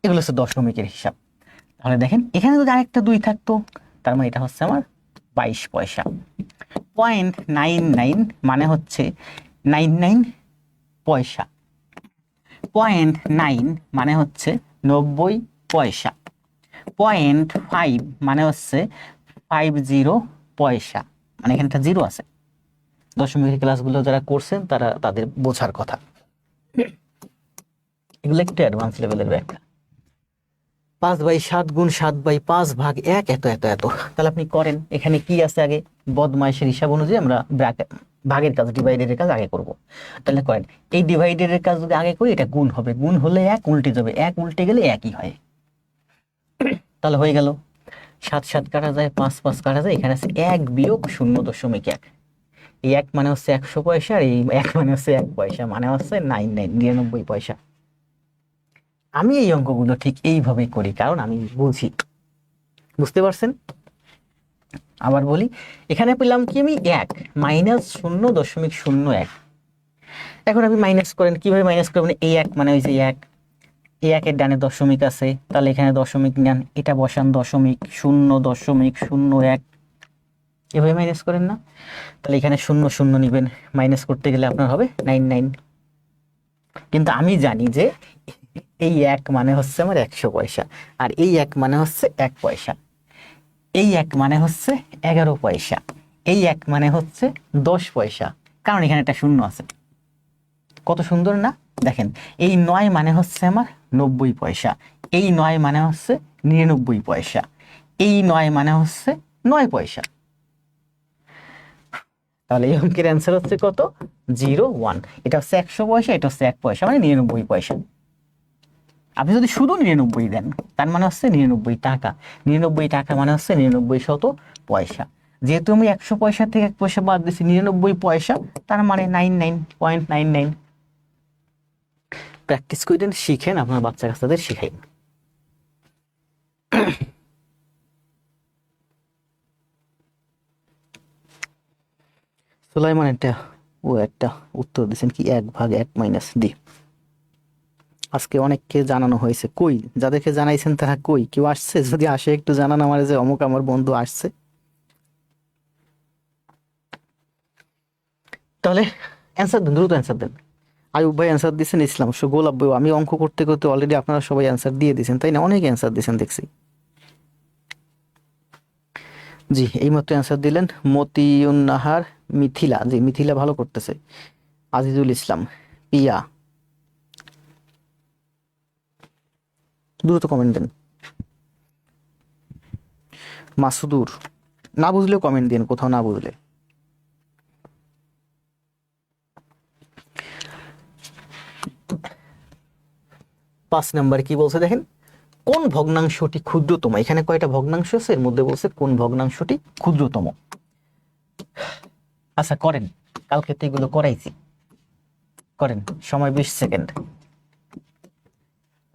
এগুলো হচ্ছে দশমিকের হিসাব। তাহলে দেখেন এখানে যদি আরেকটা 2 থাকতো, তার মানে এটা হচ্ছে আমার 22 পয়সা। 0.99 মানে হচ্ছে 99 পয়সা। 0.9 মানে হচ্ছে 90 পয়সা। 0.5 মানে হচ্ছে 50 পয়সা, মানে এখানে একটা জিরো আছে। দশমিকের ক্লাসগুলো যারা করছেন তারা তাদের বোঝার কথা। এগুলো একটু অ্যাডভান্স লেভেলের ব্যাখ্যা। 5/7 গুণ 7/5 ভাগ 1, এত এত এত। তাহলে আপনি করেন, এখানে কি আছে আগে, বদমাইশের হিসাব অনুযায়ী আমরা ভাগের কাজ, ডিভাইডের কাজ আগে করব। তাহলে করেন, এই ডিভাইডের কাজ যদি আগে করি, এটা গুণ হবে, গুণ হলে 1 উল্টে যাবে, 1 উল্টে গেলে একই হয়। তাহলে হয়ে গেল, 7 7 কাটা যায়, 5 5 কাটা যায়, এখানে আছে 1 বিয়োগ 0.1। এই 1 মানে হচ্ছে 100 পয়সা, আর এই 1 মানে হচ্ছে 1 পয়সা, মানে হচ্ছে 99 পয়সা। আমি এই অঙ্কগুলো ঠিক এইভাবেই করি, কারণ আমি বুঝি। বুঝতে পারছেন? আবার বলি, এখানে পেলাম কি আমি 1 মাইনাস 0.01। এখন আপনি মাইনাস করেন, কিভাবে মাইনাস করবেন, এই 1 মানে ওই যে 1, এই 1-এর ডানে দশমিক আছে, তাহলে এখানে দশমিক নেন, এটা বসান দশমিক, 0.01, এভাবে মাইনাস করেন না। তাহলে এখানে 0 0 নিবেন, মাইনাস করতে গেলে আপনার হবে 99। কিন্তু আমি জানি যে এই 1 মানে হচ্ছে আমার 100 পয়সা, আর এই 1 মানে হচ্ছে 1 পয়সা, এই 1 মানে হচ্ছে 11 পয়সা, এই 1 মানে হচ্ছে 10 পয়সা, কারণ এখানে একটা শূন্য আছে। কত সুন্দর না? দেখেন, এই 9 মানে হচ্ছে আমার 90 পয়সা, এই 9 মানে হচ্ছে 99 পয়সা, এই 9 মানে হচ্ছে 9 পয়সা। তাহলে এই অঙ্কের অ্যান্সার হচ্ছে কত? 0.1। এটা হচ্ছে 100 পয়সা, এটা হচ্ছে 1 পয়সা, মানে 99 পয়সা। আপনি যদি শুধু 99 দেন, তার মানে হচ্ছে 99 টাকা। 99 টাকা মানে হচ্ছে 99 শত পয়সা। যেহেতু আমি 100 পয়সা থেকে 1 পয়সা বাদ দিচ্ছি, 99 পয়সা, তার মানে 99.99। প্র্যাকটিস করেন, শিখেন, আপনার বাচ্চা কাচ্চাদের শিখাই। সুলাইমান একটা উত্তর দিচ্ছেন কি, 1/1 - d। আজকে অনেককে জানানো হয়েছে, কই যাদেরকে জানাইছেন তারা কই, কেউ আসছে? যদি আসে একটু জানান আমার, যে অমুক আমার বন্ধু আসছে। তাহলে অ্যান্সার দেন, দ্রুত অ্যান্সার দেন। আয়ুব ভাই অ্যান্সার দিয়েছেন, ইসলাম, গোলাপ ভাই, আমি অঙ্ক করতে করতে অলরেডি আপনারা সবাই অ্যান্সার দিয়ে দিয়েছেন, তাই না? অনেক অ্যান্সার দিয়েছেন দেখছি। জি, এইমাত্র অ্যান্সার দিলেন মতিউন নাহার, মিথিলা, জি মিথিলা ভালো করতেছে, আজিজুল ইসলাম, পিয়া, দ্রুত কমেন্ট দেন। মাসুদুর, না বুঝলেও কমেন্ট দিন, কোথাও না বুঝলে। পাঁচ নাম্বার কি বলছে দেখেন, কোন ভগ্নাংশটি ক্ষুদ্রতম? এখানে কয়টা ভগ্নাংশ আছে, এর মধ্যে বলছে কোন ভগ্নাংশটি ক্ষুদ্রতম। আচ্ছা করেন, কালকে তো এগুলো করাইছি, করেন, সময় 20 সেকেন্ড।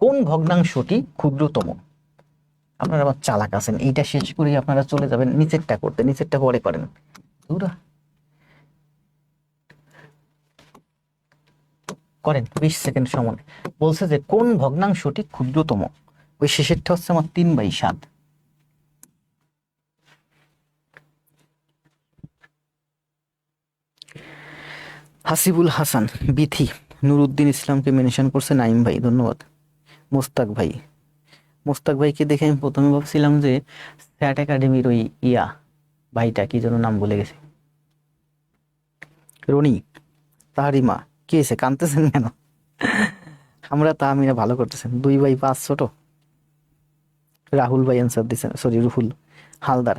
কোন ভগ্নাংশটি ক্ষুদ্রতম? আপনারা আবার চালাক আছেন, এইটা শেষ করে আপনারা চলে যাবেন নিচেরটা করতে, নিচেরটা পরে করেন। করেন, 20 সেকেন্ড সময়। বলছে যে কোন ভগ্নাংশটি ক্ষুদ্রতম, ওই শেষেরটা হচ্ছে আমার 3/7। হাসিবুল হাসান, বিথি, নুরুদ্দিন ইসলামকে মেনশন করছে নাইম ভাই, ধন্যবাদ। মোস্তাক ভাই, মোস্তাক ভাইকে দেখে আমি প্রথমে ভাবছিলাম যে স্যাট একাডেমির ওই ভাইটা, কি যেন নাম ভুলে গেছে। রনি, তাহারিমা, কি হয়েছে, কাঁদতেছেন কেন? আমরা তাহমিনা ভালো করতেছেন, 2/5 ছোট। রাহুল ভাই অ্যান্সার দিচ্ছেন, সরি রুহুল হালদার।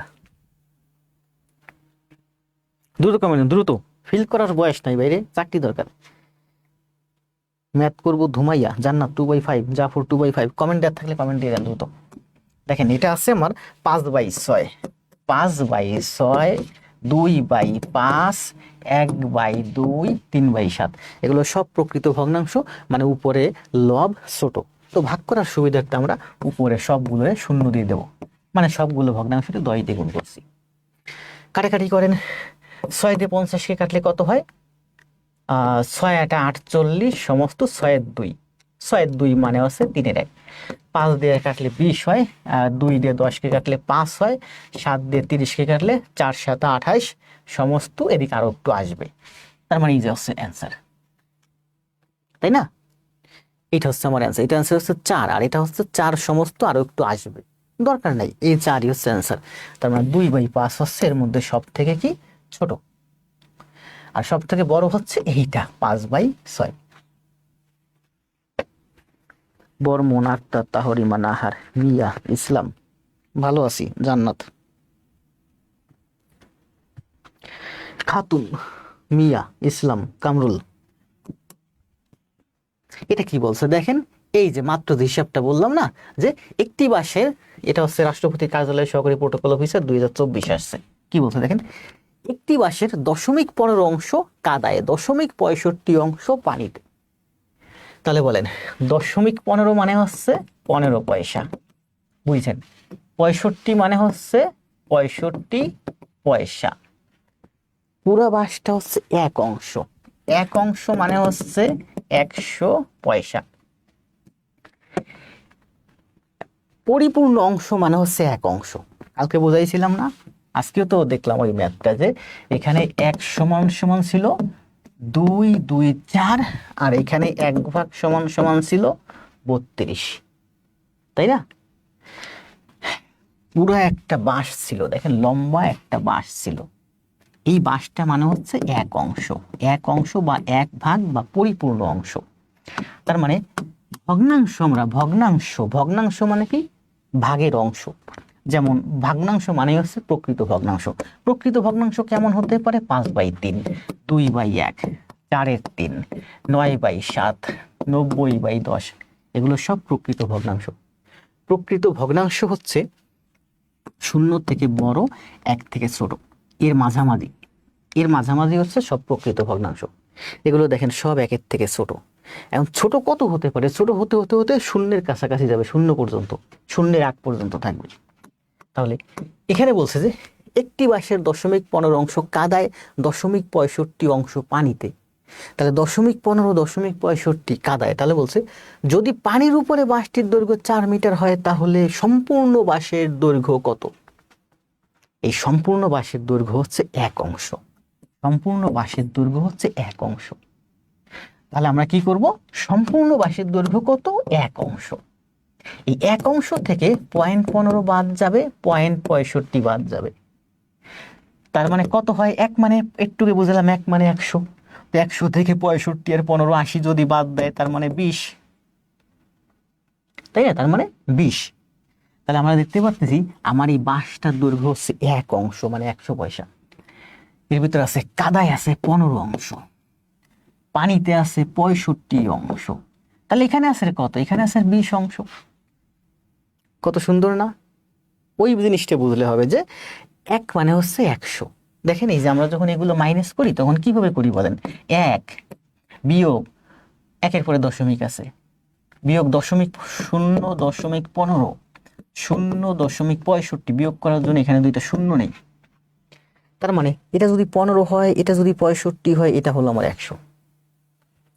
দ্রুত কমেন্ট, দ্রুত, ফিল করার বয়স নাই বাইরে, চাকরি দরকার। ম্যাথ করবো ধুমাইয়া, জান্নাত 2/5, জাফর 2/5, কমেন্ট দেওয়ার থাকলে কমেন্ট দিয়ে দেন দ্রুত। দেখেন এটা আছে আমার 5/6, 5/6, 2/5, 1/2, 3/7, এগুলো সব প্রকৃত ভগ্নাংশ, মানে উপরে লব ছোট। তো ভাগ করার সুবিধার্থে আমরা উপরে সবগুলো শূন্য দিয়ে দেবো, মানে সবগুলো ভগ্নাংশকে 10 দিয়ে গুণ করছি। কাটাকাটি করেন, 6 দিয়ে 50কে কাটলে কত হয়? 6 × 8 = 48, সমস্ত 6/2, 6/2 মানে হচ্ছে 3/1। 5 দিয়ে কাটলে 20 হয়, 2 দিয়ে 10কে কাটলে 5 হয়, 7 দিয়ে 30কে কাটলে 4 × 7 = 28, সমস্ত এদিকে আরো একটু আসবে, তার মানে এই যে হচ্ছে অ্যান্সার, তাই না? এটা হচ্ছে আমার অ্যান্সার, এটা অ্যান্সার হচ্ছে 4, আর এটা হচ্ছে 4 সমস্ত আরো একটু আসবে, দরকার নাই, এই 4ই হচ্ছে অ্যান্সার। তার মানে 2/5 হচ্ছে এর মধ্যে সব থেকে কি ছোট, আর সব থেকে বড় হচ্ছে এইটা 5/6। বর্মন আক্তার, তাহরিমা নাহার, মিয়া, ইসলাম, ভালো আছি, জান্নাত, খাতুন, মিয়া, ইসলাম, কামরুল। এটা কি বলছে দেখেন, এই যে মাত্র যে হিসাবটা বললাম না, যে একটি বাসের, এটা হচ্ছে রাষ্ট্রপতি কার্যালয় সহকারী প্রোটোকল অফিসার 2024 আসছে, কি বলছে দেখেন, একটি বাসের 0.15 অংশ কাদায়, 0.65 অংশ পানিতে। তাহলে বলেন 0.15 মানে হচ্ছে 15 পয়সা, বুঝছেন? 65 মানে হচ্ছে 65 পয়সা। পুরো বাসটা হচ্ছে 1 অংশ, 1 অংশ মানে হচ্ছে 100 পয়সা। পরিপূর্ণ অংশ মানে হচ্ছে 1 অংশ। কালকে বোঝাইছিলাম না, আজকেও তো দেখলাম ওই ম্যাথটা, যে এখানে 1 সমান সমান ছিল 2, 2, 4, আর এখানে 1 ভাগ সমান সমান ছিল 32, তাই না? পুরো একটা বাঁশ ছিল, দেখেন লম্বা একটা বাঁশ ছিল, এই বাঁশটা মানে হচ্ছে 1 অংশ, 1 অংশ বা 1 ভাগ বা পরিপূর্ণ অংশ। তার মানে ভগ্নাংশ, আমরা ভগ্নাংশ, ভগ্নাংশ মানে কি ভাগের অংশ, যেমন ভগ্নাংশ মানে হচ্ছে প্রকৃত ভগ্নাংশ। প্রকৃত ভগ্নাংশ কেমন হতে পারে? 5/3, 2/1, 4/3, 9/7, 90/10, এগুলো সব প্রকৃত ভগ্নাংশ। প্রকৃত ভগ্নাংশ হচ্ছে 0 থেকে বড়, 1 থেকে ছোট, এর মাঝামাঝি, এর মাঝামাঝি হচ্ছে সব প্রকৃত ভগ্নাংশ। এগুলো দেখেন সব 1-এর থেকে ছোট। এখন ছোট কত হতে পারে? ছোট হতে হতে হতে শূন্যের কাছাকাছি যাবে, 0 পর্যন্ত, 0-এর আগ পর্যন্ত থাকবে। তাহলে এখানে বলছে যে একটি বাঁশের 0.15 অংশ কাদায়, 0.65 অংশ পানিতে। তাহলে 0.15, 0.65 কাদায়, তাহলে বলছে যদি পানির উপরে বাঁশটির দৈর্ঘ্য 4 মিটার হয়, তাহলে সম্পূর্ণ বাঁশের দৈর্ঘ্য কত? এই সম্পূর্ণ বাঁশের দৈর্ঘ্য হচ্ছে 1 অংশ, সম্পূর্ণ বাঁশের দৈর্ঘ্য হচ্ছে 1 অংশ। তাহলে আমরা কি করব, সম্পূর্ণ বাঁশের দৈর্ঘ্য কত, 1 অংশ। এই 1 অংশ থেকে 0.15 বাদ যাবে, 0.65 বাদ যাবে। তার মানে কত হয়, 1 মানে একটুকে বুঝলাম, 1 মানে 100। তো 100 থেকে 65 আর 15 80 যদি বাদ দেয় তার মানে 20, তাই না? তার মানে 20। তাহলে আমরা দেখতে পাচ্ছি আমার এই বাঁশটার দৈর্ঘ্য হচ্ছে 1 অংশ, মানে 100 পয়সা। এর ভিতরে আছে কাদায় আছে 15 অংশ, পানিতে আছে 65 অংশ। তাহলে এখানে আছে কত, এখানে আছে 20 অংশ। কত সুন্দর না? ওই জিনিসটা বুঝলে হবে যে 1 মানে হচ্ছে 100। দেখেন এই যে আমরা যখন এগুলো মাইনাস করি তখন কিভাবে করি বলেন, 1 বিয়োগ 1-এর পরে দশমিক আছে, বিয়োগ দশমিক 0.15, 0.65 বিয়োগ করার জন্য এখানে দুইটা শূন্য নেই। তার মানে এটা যদি 15 হয়, এটা যদি 65 হয়, এটা হলো আমার 100,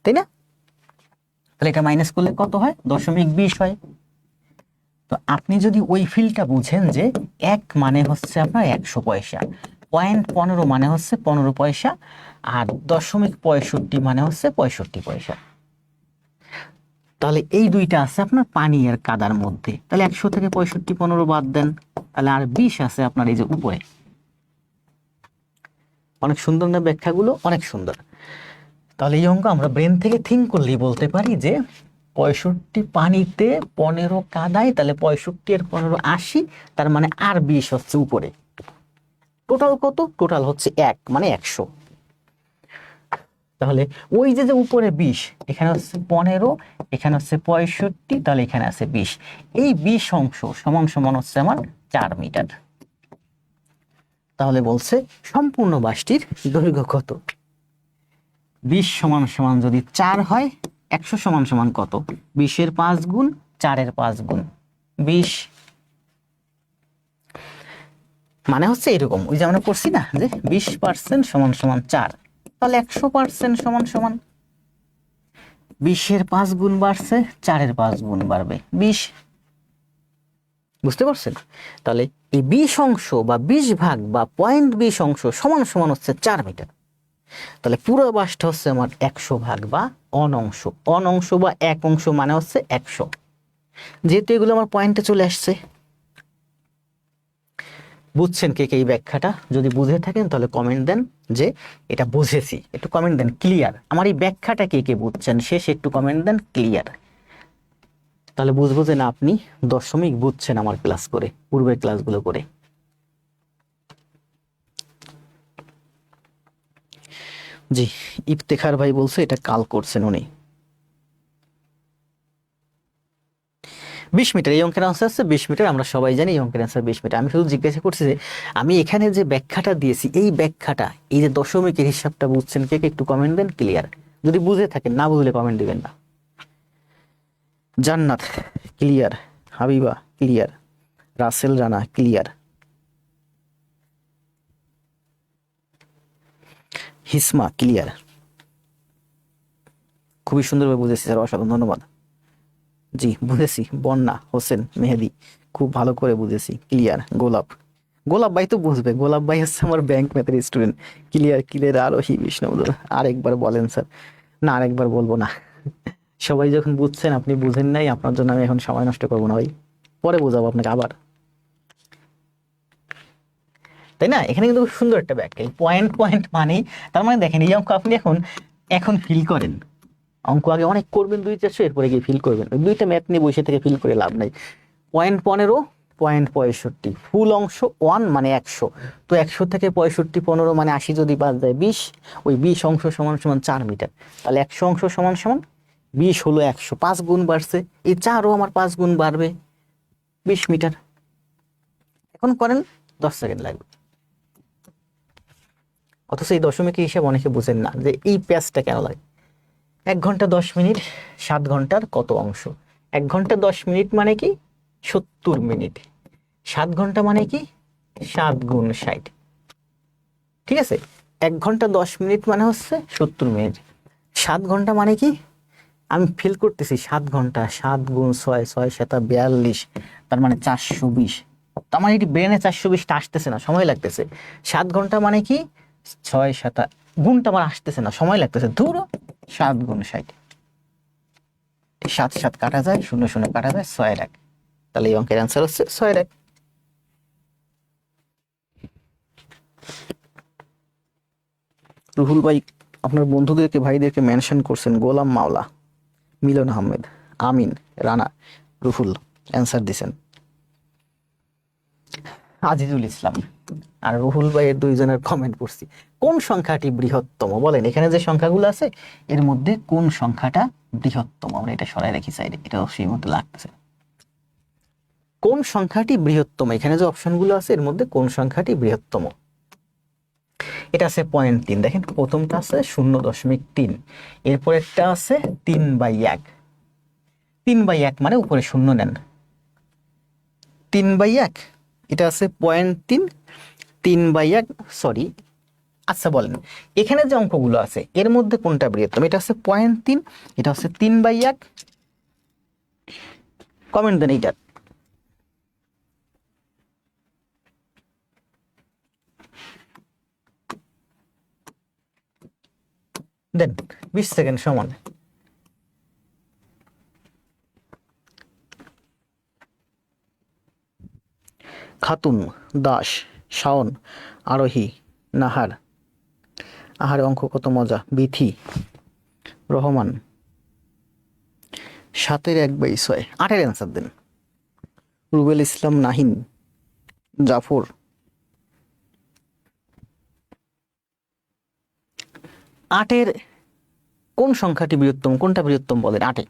তাই না? তাহলে এটা মাইনাস করলে কত হয়, 0.20 হয়। তো আপনি যদি ওই ফিলটা বুঝেন যে 1 মানে হচ্ছে আপনার 100 পয়সা, 0.15 মানে হচ্ছে 15 পয়সা, আর 0.65 মানে হচ্ছে 65 পয়সা, তাহলে এই দুইটা আছে আপনার পানি আর কাদার মধ্যে। তাহলে 100 থেকে 65 15 বাদ দেন, তাহলে আর 20 আছে আপনার এই যে উপরে। অনেক সুন্দর না ব্যাখ্যাগুলো, অনেক সুন্দর। তাহলে এই অঙ্ক আমরা ব্রেন থেকে থিঙ্ক করলেই বলতে পারি যে 65 পানিতে 15 কাদায়, তাহলে 65 আর 15 80, তার মানে আর 20 হচ্ছে উপরে। টোটাল কত, টোটাল হচ্ছে 1 মানে 100। তাহলে ওই যে উপরে 20, এখানে হচ্ছে 15, এখানে হচ্ছে 65, তাহলে এখানে আছে 20। এই 20 অংশ সমান সমান হচ্ছে আমার 4 মিটার। তাহলে বলছে সম্পূর্ণ বাঁশটির দৈর্ঘ্য কত। 20 সমান সমান যদি 4 হয়, 100 সমান সমান কত, 20-এর 5 গুণ, 4-এর 5 গুণ, 20। মানে হচ্ছে এরকম, ওই যে আমরা করছি না যে 20% সমান সমান 4, তাহলে 100% সমান সমান 20-এর 5 গুণ বাড়ছে, 4-এর 5 গুণ বাড়বে 20। বুঝতে পারছেন? তাহলে এই 20 অংশ বা 20 ভাগ বা 0.20 অংশ সমান সমান হচ্ছে 4 মিটার। তাহলে পুরো বাঁশটা হচ্ছে আমার 100 ভাগ বা অনংশ, অনংশ বা 1 অংশ মানে হচ্ছে 100। যেহেতু এগুলো আমার পয়েন্টে চলে আসছে, বুঝছেন কে কে এই ব্যাখ্যাটা? যদি বুঝে থাকেন তাহলে কমেন্ট দেন যে এটা বুঝেছি, একটু কমেন্ট দেন ক্লিয়ার। আমার এই ব্যাখ্যাটা কে কে বুঝছেন শেষ একটু কমেন্ট দেন ক্লিয়ার, তাহলে বুঝবো যে না আপনি দশমিক বুঝছেন আমার ক্লাস করে, পূর্বের ক্লাসগুলো করে। জি, ইফতেখার ভাই বলছে এটা কাল করছেন উনি। 20 মিটার এই অঙ্কের আনসার আছে 20 মিটার, আমরা সবাই জানি এই অঙ্কের আনসার 20 মিটার। আমি শুধু জিজ্ঞাসা করছি যে আমি এখানে যে ব্যাখ্যাটা দিয়েছি, এই ব্যাখ্যাটা, এই যে দশমিকের হিসাবটা বুঝছেন কে কে একটু কমেন্ট দেন ক্লিয়ার। যদি বুঝে থাকেন, না বুঝলে কমেন্ট দিবেন না। Jannat clear, Habiba clear, Rasel Rana clear, Hisma clear. খুবই সুন্দরভাবে বুঝেছি স্যার, অসাধারণ ধন্যবাদ। জি বুঝেছি। বন্যা হোসেন মেহেদি খুব ভালো করে বুঝেছি, ক্লিয়ার। গোলাপ, গোলাপ ভাই তো বুঝবে, গোলাপ ভাই হচ্ছে আমার ব্যাংক ম্যাথের স্টুডেন্ট। Clear clear. আরোহী বিষ্ণু, আরেকবার বলেন স্যার। না আরেকবার বলবো না, সবাই যখন বুঝছেন আপনি বুঝেন নাই, আপনার জন্য আমি এখন সময় নষ্ট করবো না ভাই, পরে বোঝাবো আপনাকে আবার, তাই না? এখানে কিন্তু খুব সুন্দর একটা ব্যাখ্যা, এই পয়েন্ট পয়েন্ট মানে, তার মানে দেখেন এই অঙ্ক আপনি এখন এখন ফিল করেন। অঙ্ক আগে অনেক করবেন 2-400, এরপরে গিয়ে ফিল করবেন। ওই দুইটা ম্যাথ নিয়ে বসে থেকে ফিল করে লাভ নাই। 0.15, 0.65, ফুল অংশ 1 মানে 100, তো 100 থেকে 65 15 মানে 80 যদি বাদ যায় 20, ওই 20 অংশ সমান সমান 4 মিটার। তাহলে 100 অংশ সমান সমান 20 হলো 100, 5 গুণ বাড়ছে, এই 4ও আমার 5 গুণ বাড়বে, 20 মিটার। এখন করেন, 10 সেকেন্ড লাগবে। অথচ এই দশমিকের হিসাব অনেকে বুঝেন না যে এই প্যাচটা কেন লাগে। 1 ঘন্টা 10 মিনিট, 7 ঘন্টার কত অংশ? 1 ঘন্টা 10 মিনিট মানে কি 70 মিনিট, 7 ঘন্টা মানে কি 7 গুণ 60, ঠিক আছে? 1 ঘন্টা 10 মিনিট মানে হচ্ছে 70 মিনিট, 7 ঘন্টা মানে কি, আমি ফিল করতেছি 7 ঘন্টা, 7 গুণ 6, 6 7 42, তার মানে 420। তার মানে এটি ব্রেনে 420টা আসতেছে না, সময় লাগতেছে। 7 ঘন্টা মানে কি 6 7 গুণটা আমার আসতেছে না, সময় লাগতেছে। ধরো 7 গুণ 60, 7 7 কাটা যায়, 0 0 কাটা যায়, 6 এর 1। তাহলে এই অঙ্কের অ্যান্সার হচ্ছে 6 এর 1। রুহুল ভাই আপনার বন্ধুদেরকে ভাইদেরকে মেনশন করছেন, গোলাম মাওলা, মিলন আহমেদ, আমিন, রানা, রুহুল অ্যান্সার দিছেন, আজিজুল ইসলাম আর রুহুল ভাইয়ের দুইজনের কমেন্ট করছি। কোন সংখ্যাটি বৃহত্তম বলেন? এখানে যে সংখ্যাগুলো আছে এর মধ্যে কোন সংখ্যাটা বৃহত্তম? আমরা এটা সরাই রাখি সাইডে, এটা সেই মধ্যে লাগতেছে। কোন সংখ্যাটি বৃহত্তম? এখানে যে অপশনগুলো আছে এর মধ্যে কোন সংখ্যাটি বৃহত্তম? এটা আছে 0.3, দেখেন প্রথমটা আছে 0.3, এরপর একটা আছে 3/1। 3/1 মানে উপরে শূন্য নেন, 3/1, এটা আছে 0.3, 3/1, সরি। আচ্ছা বলেন এখানে যে অঙ্কগুলো আছে এর মধ্যে কোনটা বৃহত্তম? এটা হচ্ছে 0.3, এটা হচ্ছে 3/1। কমেন্ট দেন এইটা। দেন 20 সেকেন্ড সময়। খাতুন, দাস, শাওন, আরোহী, নাহার, আহারে অঙ্ক কত মজা, বিথি, রহমান, 7 এর 1/6, 8 এর অ্যান্সার দেন। রুবেল ইসলাম, নাহিন, জাফর, 8 এর কোন সংখ্যাটি বৃহত্তম? কোনটা বৃহত্তম বলেন 8-এ?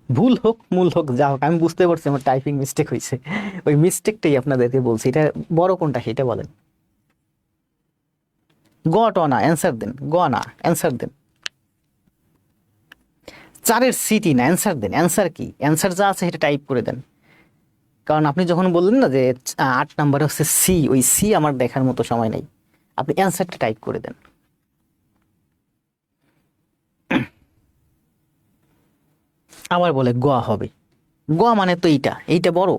ভুল হোক মূল হোক যা হোক, আমি বুঝতে পারছি আমার টাইপিং মিস্টেক হয়েছে, ওই মিস্টেকটাই আপনাদেরকে বলছি। এটা বড় কোনটা সেটা বলেন। গ ট না, অ্যান্সার দেন। গ না, অ্যান্সার দেন। 4-এর সিটি না, অ্যান্সার দেন। অ্যান্সার কি? অ্যান্সার যা আছে সেটা টাইপ করে দেন। কারণ আপনি যখন বললেন না যে 8 নাম্বার হচ্ছে সি, ওই সি আমার দেখার মতো সময় নেই, আপনি অ্যান্সারটা টাইপ করে দেন। আবার বলে গ হবে, গ মানে তো এইটা, এইটা বড়।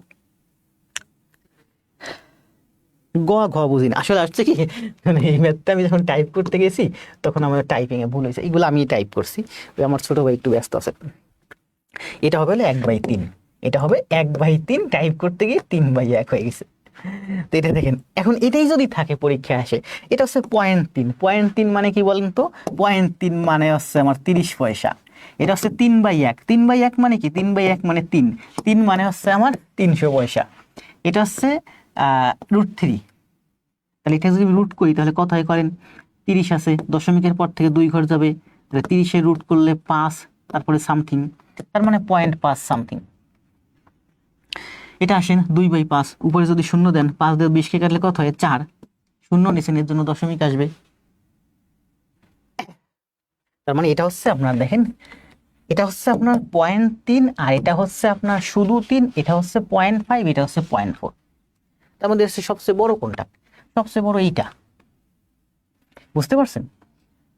গ ঘ বুঝি না আসলে, আসছে কি মানে এই ম্যাথটা আমি যখন টাইপ করতে গেছি তখন আমার টাইপিং এ ভুল হয়েছে, এগুলো আমি টাইপ করছি, ওই আমার ছোট ভাই একটু ব্যস্ত আছে। এটা হবে 1/3, এটা হবে 1/3, টাইপ করতে গিয়ে 3/1 হয়ে গেছে। তো এটা দেখেন, এখন এটাই যদি থাকে পরীক্ষায় আসে, এটা হচ্ছে 0.3, 0.3 মানে কি বলেন তো? 0.3 মানে হচ্ছে আমার 30 পয়সা। এটা হচ্ছে 3/1, 3/1 মানে কি? 3/1 মানে 3, 3 মানে হচ্ছে আমার 300 পয়সা। এটা হচ্ছে √3। তাহলে এটা যদি রুট করি তাহলে কত হয় করেন? 30 আছে, দশমিকের পর থেকে 2 ঘর যাবে, তাহলে 30-এর রুট করলে 5, তারপরে সামথিং, তার মানে 0.5 সামথিং। এটা আসেন 2/5, উপরে যদি শূন্য দেন, 5 দিয়ে 20কে কাটলে কত হয়? 4, শূন্য নিচেন, এর জন্য দশমিক আসবে। তার মানে এটা হচ্ছে আপনার, দেখেন এটা হচ্ছে আপনার 0.3, আর এটা হচ্ছে আপনার শুধু 3, এটা হচ্ছে 0.5, এটা হচ্ছে 0.4। তার মধ্যে হচ্ছে সবচেয়ে বড় কোনটা? সবচেয়ে বড় এইটা, বুঝতে পারছেন?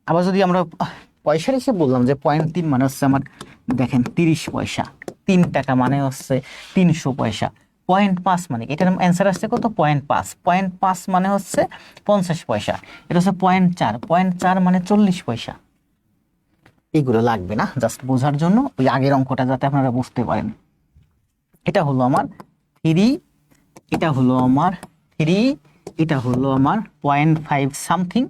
আবার যদি আমরা পয়সার হিসেবে বললাম যে 0.3 মানে হচ্ছে আমার, দেখেন 30 পয়সা, 3 টাকা মানে হচ্ছে 300 পয়সা। 0.5 মানে এটার অ্যান্সার আসছে কত? 0.5, 0.5 মানে হচ্ছে 50 পয়সা। এটা হচ্ছে 0.4, 0.4 মানে 40 পয়সা। এগুলো লাগবে না, জাস্ট বোঝার জন্য, ওই আগের অঙ্কটা যাতে আপনারা বুঝতে পারেন। এটা হলো আমার 3, এটা হলো আমার 3, এটা হলো আমার 0.5 সামথিং,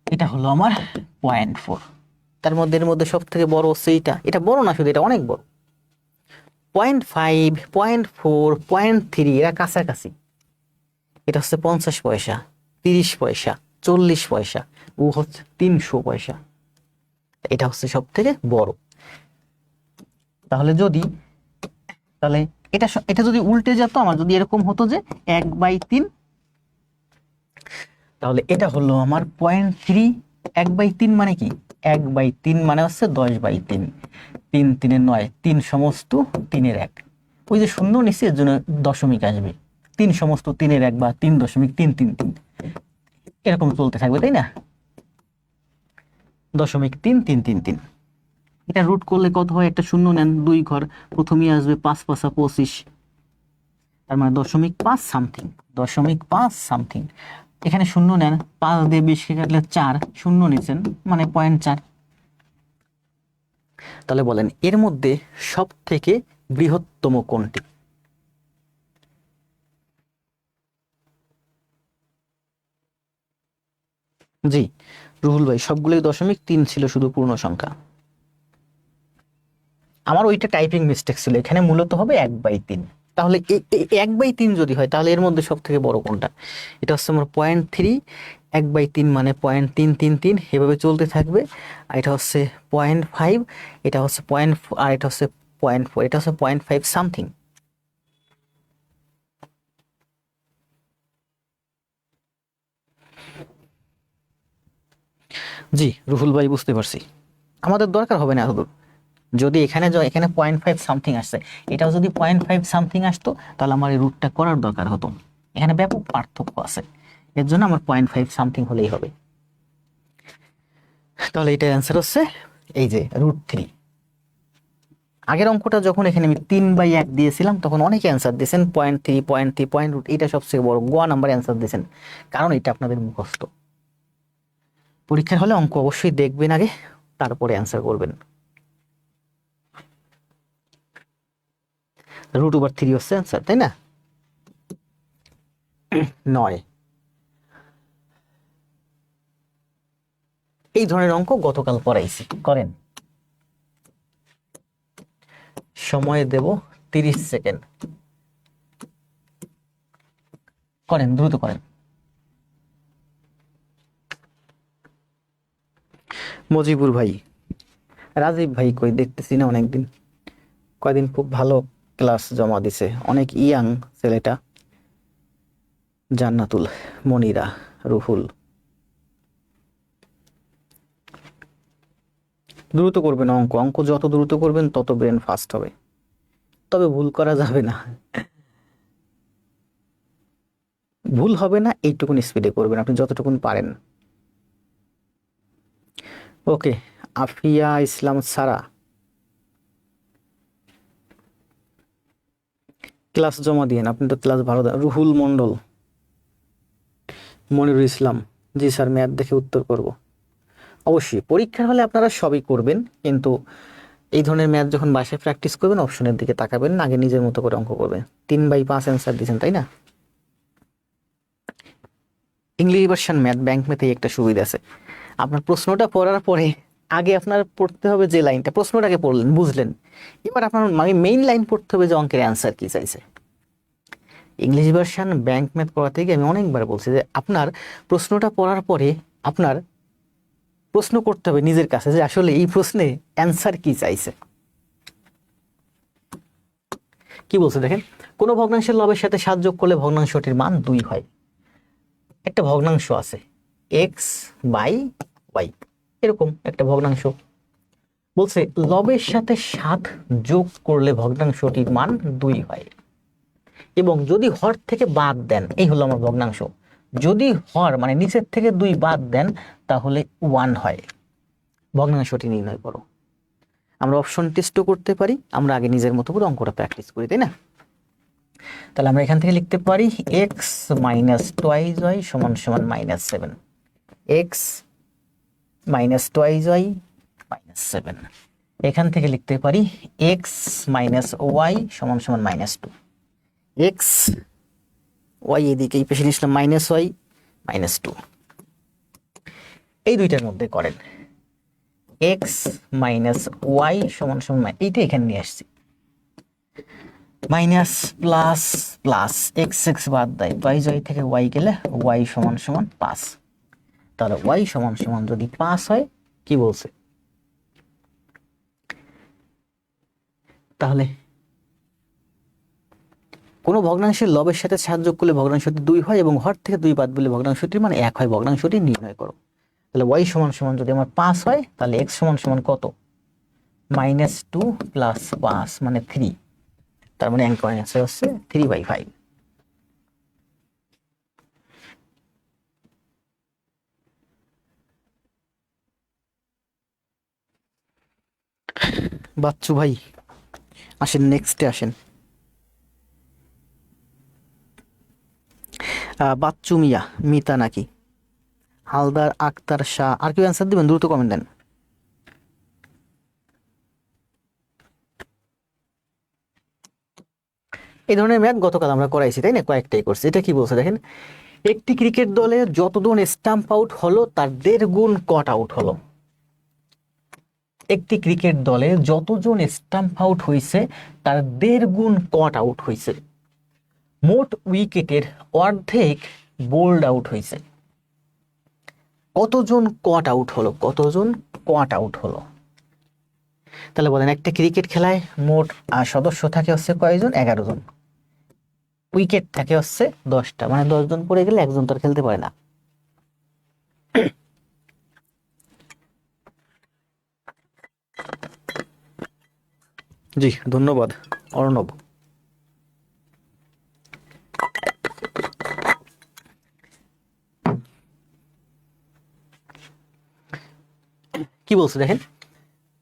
এটা হলো আমার 0.4। তার মধ্যে এর মধ্যে সব থেকে বড় হচ্ছে এইটা, এটা বড় না শুধু, এটা অনেক বড়। 0.5, 0.4, 0.3 এরা কাছাকাছি। এটা হচ্ছে 50 পয়সা, 30 পয়সা, 40 পয়সা, ও হচ্ছে 300 পয়সা। এটা হচ্ছে সব থেকে বড়। তাহলে যদি, তাহলে এটা এটা যদি উল্টে যেত, আমার যদি এরকম হতো যে 1/3, তাহলে এটা হলো আমার 0.3। 1/3 মানে কি? 1/3 মানে হচ্ছে 10/3, 3 3 9, 3 সমস্ত 3-এর 1, ওই যে শূন্য নিচে এর জন্য দশমিক আসবে, 3 সমস্ত 3-এর 1 বা 3.333, এরকম চলতে থাকবে, তাই না? 0.3333, এটা রুট করলে কত হয়, একটা শূন্য নেন, 2 ঘর, প্রথমেই আসবে 5 5 25, তার মানে 0.5 সামথিং, 0.5 সামথিং। এখানে শূন্য নেন, 5 দিয়ে 20 কে কাটলে 4, শূন্য নিচ্ছেন মানে 0.4। তাহলে বলেন এর মধ্যে সব থেকে বৃহত্তম কোনটি? জি রুহুল ভাই, সবগুলোই 0.3 ছিল, শুধু পূর্ণ সংখ্যা। আমার ওইটা টাইপিং মিস্টেক ছিল, এখানে মূলত হবে 1/3। তাহলে 1/3 যদি হয় তাহলে এর মধ্যে সব থেকে বড় কোনটা? এটা হচ্ছে আমার 0.3, 1/3 মানে 0.333, এভাবে চলতে থাকবে। আর এটা হচ্ছে 0.5, এটা হচ্ছে পয়েন্ট, আর এটা হচ্ছে 0.4, এটা হচ্ছে 0.5 সামথিং। জি রুহুল ভাই, বুঝতে পারছি, আমাদের দরকার হবে না এতদূর। যদি এখানে এখানে 0.5 সামথিং আসছে, এটাও যদি 0.5 সামথিং আসতো তাহলে আমার এই রুটটা করার দরকার হতো। এখানে ব্যাপক পার্থক্য আছে, এর জন্য আমার 0.5 সামথিং হলেই হবে। তাহলে এটার অ্যান্সার হচ্ছে এই যে √3। আগের অঙ্কটা যখন এখানে আমি 3/1 দিয়েছিলাম তখন অনেকে অ্যান্সার দিয়েছেন 0.3, 0.3, পয়েন্ট, এটা সবচেয়ে বড় গোয়া নাম্বার অ্যান্সার দিয়েছেন, কারণ এটা আপনাদের মুখস্থ। পরীক্ষার হলে অঙ্ক অবশ্যই দেখবেন আগে, তারপরে অ্যান্সার করবেন। √3 হচ্ছে অ্যান্সার, তাই না? 9। এই ধরনের অঙ্ক গতকাল পড়াইছি, করেন। সময় দেব 30 সেকেন্ড, করেন, দ্রুত করেন। মজিবুর ভাই, রাজীব ভাই কই, দেখতেছি না অনেকদিন, কয়দিন খুব ভালো ক্লাস জমা দিছে, অনেক ইয়াং ছেলেটা। জান্নাতুল, মনিরা, রুহুল, দ্রুত করবেন অঙ্ক, অঙ্ক যত দ্রুত করবেন তত ব্রেন ফাস্ট হবে, তবে ভুল করা যাবে না। ভুল হবে না এইটুকুন স্পিডে করবেন আপনি যতটুকুন পারেন। ওকে, আফিয়া ইসলাম সারা, ক্লাস জমা দিয়েন, আপনি তো ক্লাস ভালো দেন। রুহুল মন্ডল, মনিরুল ইসলাম, জি স্যার ম্যাথ দেখে উত্তর করব। অবশ্যই পরীক্ষার হলে আপনারা সবই করবেন, কিন্তু এই ধরনের ম্যাথ যখন বাসায় প্র্যাকটিস করবেন অপশনের দিকে তাকাবেন না, আগে নিজের মতো করে অঙ্ক করবেন। 3/5 অ্যান্সার দিয়েছেন তাই না? ইংলিশ ভার্সন ম্যাথ ব্যাংক ম্যাথে একটা সুবিধা আছে, আপনার প্রশ্নটা পড়ার পরে আগে আপনার পড়তে হবে যে লাইনটা, প্রশ্নটাকে পড়লেন বুঝলেন, এবার আপনার মানে মেইন লাইন পড়তে হবে যে অঙ্কের অ্যান্সার কি চাইছে। ইংলিশ ভার্সন ব্যাংক ম্যাথ পড়াতে গিয়ে আমি অনেকবার বলছি যে আপনার প্রশ্নটা পড়ার পরে আপনার প্রশ্ন করতে হবে নিজের কাছে যে আসলে এই প্রশ্নে অ্যান্সার কি চাইছে। কি বলছে দেখেন, কোনো ভগ্নাংশের লবের সাথে 7 যোগ করলে ভগ্নাংশটির মান 2 হয়। একটা ভগ্নাংশ আছে x/y, এরকম একটা ভগ্নাংশ, বলছে লবের সাথে 7 যোগ করলে ভগ্নাংশটির মান 2 হয়, এবং যদি হর থেকে বাদ দেন, এই হলো আমার ভগ্নাংশ, যদি হর মানে নিচের থেকে 2 বাদ দেন তাহলে 1 হয়। ভগ্নাংশটি নির্ণয় করো। আমরা অপশন টেস্টও করতে পারি, আমরা আগে নিজের মতো করে অঙ্কটা প্র্যাকটিস করি, তাই না? তাহলে আমরা এখান থেকে লিখতে পারি x - 2y = -7, x - 2y -7। এখান থেকে লিখতে পারি x - y = -2, x y এদিকে এই পেশে নিলাম -y -2। এই দুইটার মধ্যে করেন x - y = এইটা এখানে নিয়ে আসছি, minus plus plus, x x বাদ দেয়, y থেকে y গেলে y = 5। তাহলে y = যদি 5 হয়, কি বলছে, তাহলে কোনো ভগ্নাংশের লবের সাথে 7 যোগ করলে ভগ্নাংশটি 2 হয় এবং হর থেকে 2 বাদ দিলে ভগ্নাংশটির মানে 1 হয়, ভগ্নাংশটি নির্ণয় করো। তাহলে y = যদি আমার 5 হয় তাহলে x = কত, -2 + 5 মানে 3, তার মানে অ্যান্সার হচ্ছে 3/5। বাচ্চু ভাই আসেন, নেক্সটে আসেন। বাচ্চু মিয়া, মিতা নাকি, হালদার, আক্তার শাহ, আর কেউ অ্যান্সার দিবেন? দ্রুত কমেন্ট দেন। এই ধরনের ম্যাচ গতকাল আমরা করাইছি, তাই না? কয়েকটাই করছি। এটা কি বলছে দেখেন, একটি ক্রিকেট দলে যতজন স্টাম্প আউট হলো তার 1.5 গুণ কট আউট হলো। একটি ক্রিকেট দলে যতজন স্টাম্প আউট হয়েছে তার 1.5 গুণ কট আউট হয়েছে। মোট উইকেটের অর্ধেক বোল্ড আউট হয়েছে। কতজন কট আউট হলো? কতজন কট আউট হলো? তাহলে বলেন, একটা ক্রিকেট খেলায় মোট সদস্য থাকে হচ্ছে কয়জন? 11 জন। উইকেট থাকে হচ্ছে 10টা, মানে 10 জন পড়ে গেলে একজন তো আর খেলতে পারে না। জি ধন্যবাদ অর্ণব। কি বলছে দেখেন,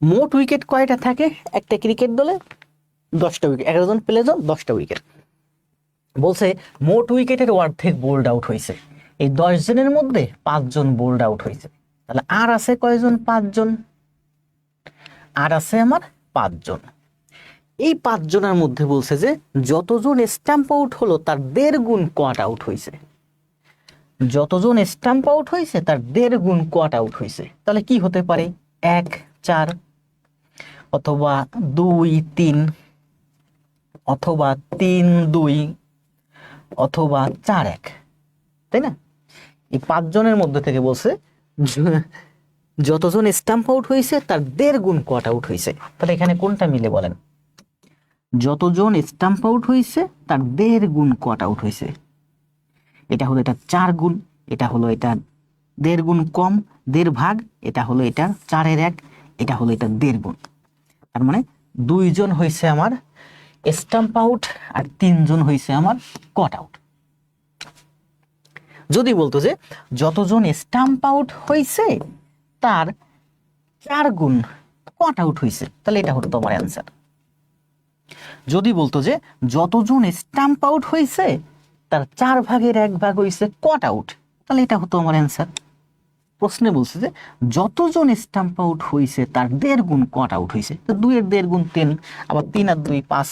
মোট উইকেট কয়টা থাকে একটা ক্রিকেট দলে? 10টা উইকেট। 11 জন প্লেয়ার, 10টা উইকেট। বলছে মোট উইকেটের অর্ধেক বোল্ড আউট হয়েছে। এই 10 জনের মধ্যে 5 জন বোল্ড আউট হয়েছে। তাহলে আর আছে কয়জন? 5 জন। আর আছে আমার 5 জন। এই 5 জনের মধ্যে বলছে যে যতজন স্টাম্প আউট হলো তার 1.5 গুণ কট আউট হয়েছে। যতজন স্টাম্প আউট হয়েছে তার 1.5 গুণ কট আউট হয়েছে। তাহলে কি হতে পারে? 1, 4, অথবা 2, 3, অথবা 3, 2, অথবা 4, 1, তাই না? এই 5 জনের মধ্যে থেকে বলছে যতজন স্টাম্প আউট হয়েছে তার 1.5 গুণ কট আউট হয়েছে। তাহলে এখানে কোনটা মিলে বলেন? যতজন স্টাম্প আউট হয়েছে তার 1.5 গুণ কট আউট হয়েছে। এটা হলো এটা 4 গুণ, এটা হলো এটা 1.5 গুণ কম, 1.5 ভাগ, এটা হলো এটা 4-এর 1, এটা হলো এটা 1.5 গুণ। তার মানে 2 জন হয়েছে আমার স্টাম্প আউট আর 3 জন হয়েছে আমার কট আউট। যদি বলতো যে যতজন স্টাম্প আউট হয়েছে তার 4 গুণ কট আউট হয়েছে, তাহলে এটা হতো তোমার অ্যান্সার। যদি বলতো যে যতজন স্টাম্প আউট হয়েছে তার 4 ভাগের 1 ভাগ হয়েছে কট আউট, তাহলে এটা হতো আমার অ্যান্সার। প্রশ্নে বলছে যে যতজন স্টাম্প আউট হয়েছে তার 1.5 গুণ কট আউট হয়েছে। তো 2 এর 1.5 গুণ 3, আবার 3 আর 2 5,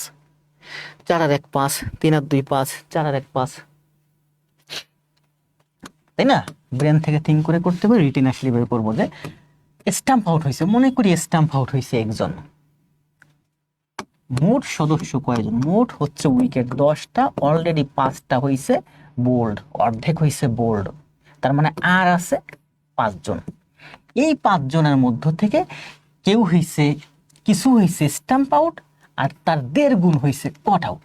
4 আর 1 5, 3 আর 2 5, 4 আর 1 5, তাই না? ব্রেন থেকে থিঙ্ক করে করতে হবে, রিটেন আসলে বের করবো যে স্টাম্প আউট হয়েছে, মনে করি স্টাম্প আউট হয়েছে একজন। মোট সদস্য কয়জন? মোট হচ্ছে উইকেট 10টা, অলরেডি 5টা হয়েছে বোল্ড, অর্ধেক হয়েছে বোল্ড। তার মানে আর আছে 5 জন। এই 5 জনের মধ্য থেকে কেউ হয়েছে, কিছু হয়েছে স্টাম্প আউট আর তার 1.5 গুণ হয়েছে কট আউট।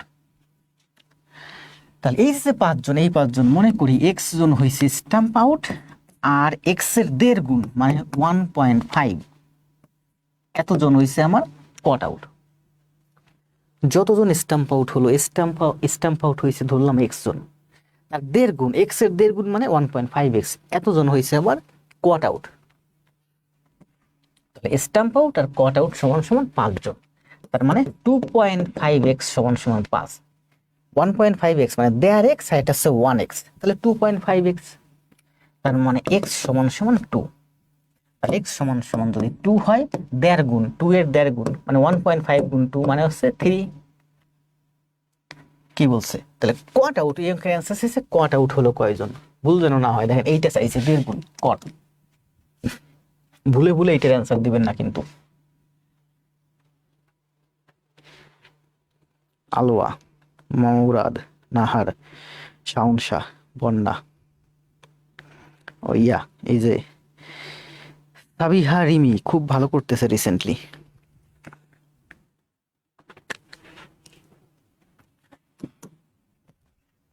তাহলে এই যে 5 জন, এই 5 জন মনে করি এক্স জন হয়েছে স্টাম্প আউট আর এক্স এর 1.5 গুণ মানে 1.5 এতজন হয়েছে আমার কট আউট। যতজন স্টাম্প আউট হলো, স্টাম্প আউট হয়েছে ধরলাম এক্স জন, আর 1.5 গুণ, এক্স এর 1.5 গুণ মানে 1.5x, এতজন হয়েছে আবার কট আউট। তাহলে স্টাম্প আউট আর কট আউট সমান সমান 5 জন। তার মানে 2.5x সমান সমান 5। 1.5x মানে দেয়ার এক্স আর এটা হচ্ছে 1x, তাহলে 2.5x। তার মানে x সমান সমান 2। তাহলে x সমান সমান যদি 2 হয়, 1.5 গুণ 2 এর 1.5 গুণ মানে 1.5 গুণ 2 মানে হচ্ছে 3। কি বলছে? তাহলে কট আউট, এই অ্যান্সার হচ্ছে কট আউট হলো কয়জন? ভুল যেন না হয়, দেখেন এইটা চাইছে 1.5 গুণ কট। ভুলে ভুলে এইটার অ্যান্সার দিবেন না কিন্তু। আলোয়া, মৌরাদ, নাহার, শাওন শাহ, বন্যা, ও ইয়া, এই যে সাবিহা রিমি খুব ভালো করতেছে রিসেন্টলি।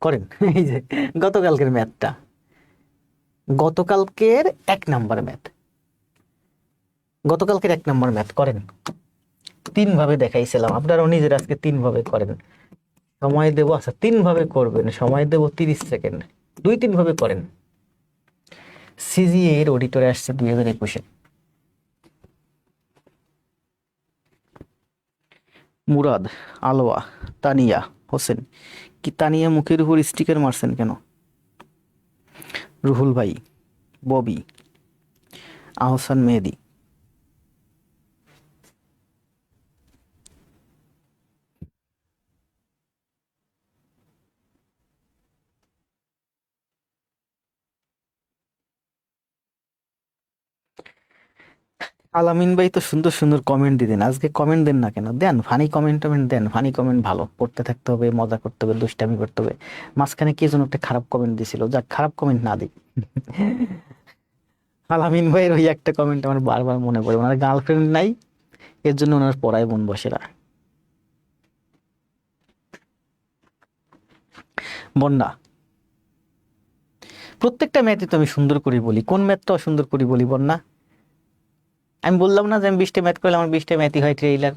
করেন এই যে গতকালকের ম্যাথটা, গতকালকের 1 নাম্বার ম্যাথ, গতকালকের 1 নাম্বার ম্যাথ করেন। 3 ভাবে দেখাইছিলাম, আপনারাও নিজের আজকে 3 ভাবে করেন। সময় দেবো, আচ্ছা 3 ভাবে করবেন, সময় দেবো 30 সেকেন্ড, 2-3 ভাবে করেন। সিজিএ এর অডিটরে আসছে 2021-এ। মুরাদ, আলোয়া, তানিয়া হোসেন। কি তানিয়া মুখের উপর স্টিকার মারছেন কেন? রুহুল ভাই, ববি, আহসান মেহেদি। আলামিন ভাই তো সুন্দর সুন্দর কমেন্ট দিতেন, আজকে কমেন্ট দেন না কেন? দেন ফানি কমেন্ট টমেন্ট দেন, ফানি কমেন্ট ভালো, পড়তে থাকতে হবে, মজা করতে হবে, দুষ্টামি করতে হবে। মাঝখানে কে যেন একটা খারাপ কমেন্ট দিছিল, যাক খারাপ কমেন্ট না দিই। আলামিন ভাইয়ের ওই একটা কমেন্ট আমার বারবার মনে পড়ে, ওনার গার্লফ্রেন্ড নাই, এর জন্য ওনার পড়ায় মন বসে না। বন্যা, প্রত্যেকটা ম্যাথই তো আমি সুন্দর করে বলি, কোন ম্যাথটা সুন্দর করে বলি বন্যা? আমি বললাম না যে আমি 20টা ম্যাথ করলে আমার 20টা ম্যাথই হয় ট্রেইলার।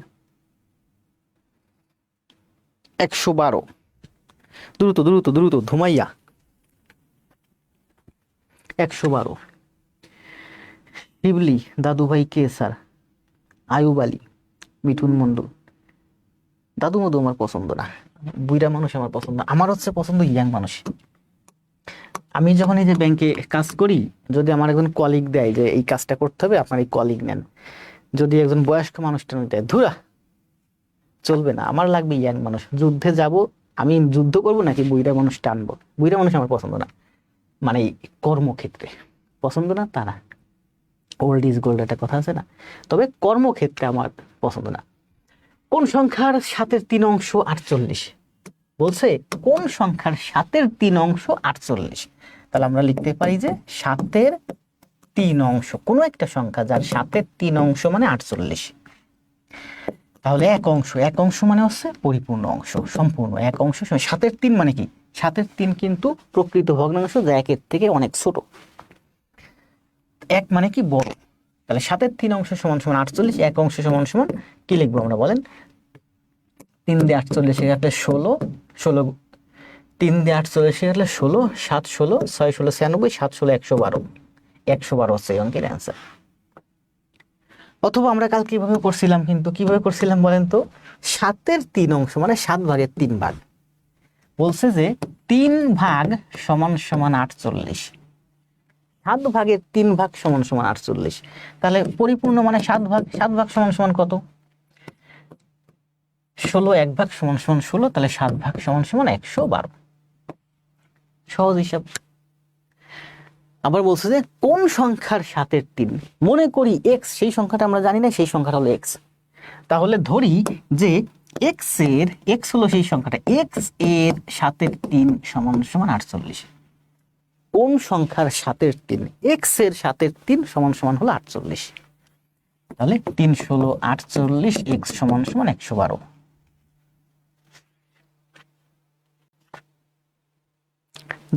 112, দ্রুত দ্রুত দ্রুত ধুমাইয়া। 112, শিবলি, দাদুভাই কে স্যার, আয়ুব আলী, মিঠুন মন্ডল। দাদু মধু আমার পছন্দ না, বুইড়া মানুষ আমার পছন্দ না। আমার হচ্ছে পছন্দ ইয়াং মানুষ। আমি যখন এই যে ব্যাংকে কাজ করি, যদি আমার একজন কলিগ দেয় যে এই কাজটা করতে হবে, আপনার এই কলিগ নেন, যদি একজন বয়স্ক মানুষটা দেয়, ধুরা চলবে না, আমার লাগবে ইয়াং মানুষ। যুদ্ধে যাব, আমি যুদ্ধ করব নাকি বুইড়া মানুষ টানবো? বুইড়া মানুষ আমার পছন্দ না, মানে কর্মক্ষেত্রে পছন্দ না তা না, ওল্ড ইজ গোল্ড একটা কথা আছে না, তবে কর্মক্ষেত্রে আমার পছন্দ না। কোন সংখ্যার 7-এর 3 অংশ 48? বলছে কোন সংখ্যার 7-এর 3 অংশ 48? তাহলে আমরা লিখতে পারি যে 7-এর 3 অংশ, কোনো একটা সংখ্যা যার 7-এর 3 অংশ মানে 48। তাহলে এক অংশ মানে হচ্ছে পরিপূর্ণ অংশ, সম্পূর্ণ এক অংশ। 7-এর 3 মানে কি? 7-এর 3 কিন্তু প্রকৃত ভগ্নাংশ, যা 1-এর থেকে অনেক ছোট। এক মানে কি? বড়। তাহলে 7-এর 3 অংশ সমান সমান 48, এক অংশ সমান সমান কি লিখবো আমরা বলেন? 3 দিয়ে 48 কাটলে 16, 16 3 দিয়ে 48 কাটলে 16, 7 16, 6 16 96, 7 16 112। 112 হচ্ছে এই অঙ্কের অ্যান্সার। অথবা আমরা কাল কিভাবে করছিলাম, কিন্তু কিভাবে করছিলাম বলেন তো? 7-এর 3 অংশ মানে 7 ভাগের 3 ভাগ। বলছে যে 3 ভাগ সমান সমান 48, 7 ভাগের 3 ভাগ সমান সমান 48। তাহলে পরিপূর্ণ মানে 7 ভাগ, 7 ভাগ সমান সমান কত? 16, 1 ভাগ সমান সমান 16, তাহলে 7 ভাগ সমান সমান 112। সহজ হিসাব। আবার বলছে যে কোন সংখ্যার 7-এর 3? মনে করি এক্স, সেই সংখ্যাটা আমরা জানি না, সেই সংখ্যাটা হলো এক্স। তাহলে ধরি যে এক্স হলো সেই সংখ্যাটা, এক্স এর 7-এর 3 সমান সমান 48। কোন সংখ্যার 7-এর 3? এক্স এর 7-এর 3 সমান সমান হলো 48। তাহলে 3 16 48, এক্স সমান সমান 112।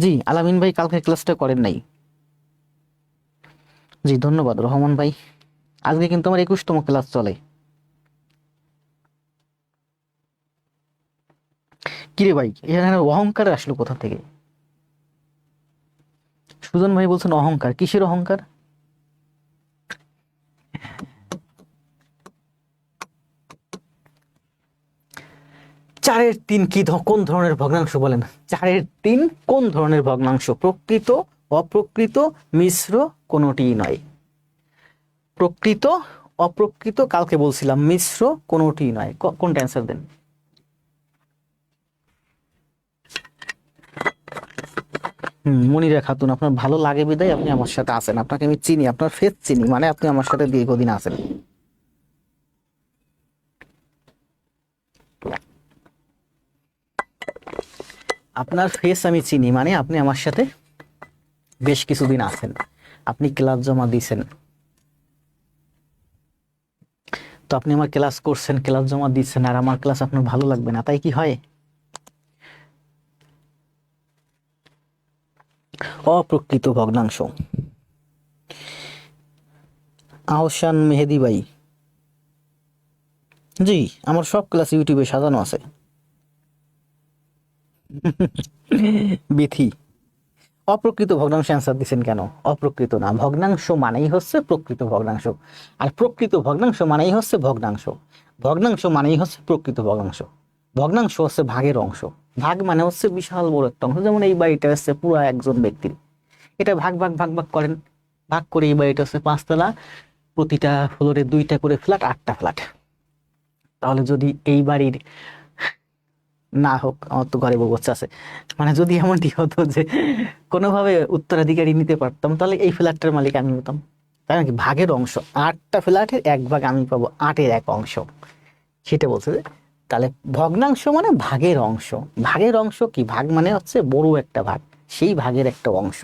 জি আলামিন ভাই কালকে ক্লাসটা করেন নাই। জি ধন্যবাদ রহমান ভাই। আজকে কিন্তু আমার 21তম ক্লাস চলে। কিরে ভাই, এখানে অহংকার আসলো কোথা থেকে? সুজন ভাই বলছেন অহংকার, কিসের অহংকার? চারের 3 কি কোন ধরনের ভগ্নাংশ বলেন? 4-এর 3 কোন ধরনের ভগ্নাংশ? প্রকৃত, অপ্রকৃত, মিশ্র, কোনোটিই নয়। প্রকৃত, অপ্রকৃত কালকে বলছিলাম, মিশ্র কোনোটিই নয়। কোনটা অ্যান্সার দেন? মনিরা খাতুন, আপনার ভালো লাগে বিদায় আপনি আমার সাথে আছেন, আপনাকে আমি চিনি, আপনার ফেস চিনি, মানে আপনি আমার সাথে দীর্ঘদিন আছেন। আপনার ফেস আমি চিনি, মানে আপনি আমার সাথে বেশ কিছুদিন আছেন, আপনি ক্লাস জমা দিয়েছেন, তো আপনি আমার ক্লাস করছেন, ক্লাস জমা দিচ্ছেন, আর আমার ক্লাস আপনার ভালো লাগবে না, তাই কি হয়? অপ্রকৃত ভগ্নাংশ। আহসান মেহেদি ভাই, জি আমার সব ক্লাস ইউটিউবে সাজানো আছে। বিথি, অপ্রকৃত ভগ্নাংশ অ্যান্সার দিচ্ছেন কেন? অপ্রকৃত না, ভগ্নাংশ মানেই হচ্ছে প্রকৃত ভগ্নাংশ, আর প্রকৃত ভগ্নাংশ মানেই হচ্ছে ভগ্নাংশ। ভগ্নাংশ মানেই হচ্ছে প্রকৃত ভগ্নাংশ। ভগ্নাংশ হচ্ছে ভাগের অংশ। ভাগ মানে হচ্ছে বিশাল বড় একটা অংশ। যেমন এই বাড়িটা হচ্ছে পুরো একজন ব্যক্তির, এটা ভাগ ভাগ ভাগ ভাগ করেন, ভাগ করে এই বাড়িটা হচ্ছে 5 তলা, প্রতিটা ফ্লোরে 2টা করে ফ্ল্যাট, 8টা ফ্ল্যাট। তাহলে যদি এই বাড়ির না হোক, আমার তো ঘরে বউ বাচ্চা আছে, মানে যদি এমনটি হতো যে কোনোভাবে উত্তরাধিকারী নিতে পারতাম, তাহলে এই ফ্ল্যাটটার মালিক আমি হতাম। তাই নাকি? ভাগের অংশ, 8টা ফ্ল্যাটের 1 ভাগ আমি পাবো, 8-এর 1 অংশ, সেটা বলছে যে। তাহলে ভগ্নাংশ মানে ভাগের অংশ। ভাগের অংশ কি? ভাগ মানে হচ্ছে বড় একটা ভাগ, সেই ভাগের একটা অংশ।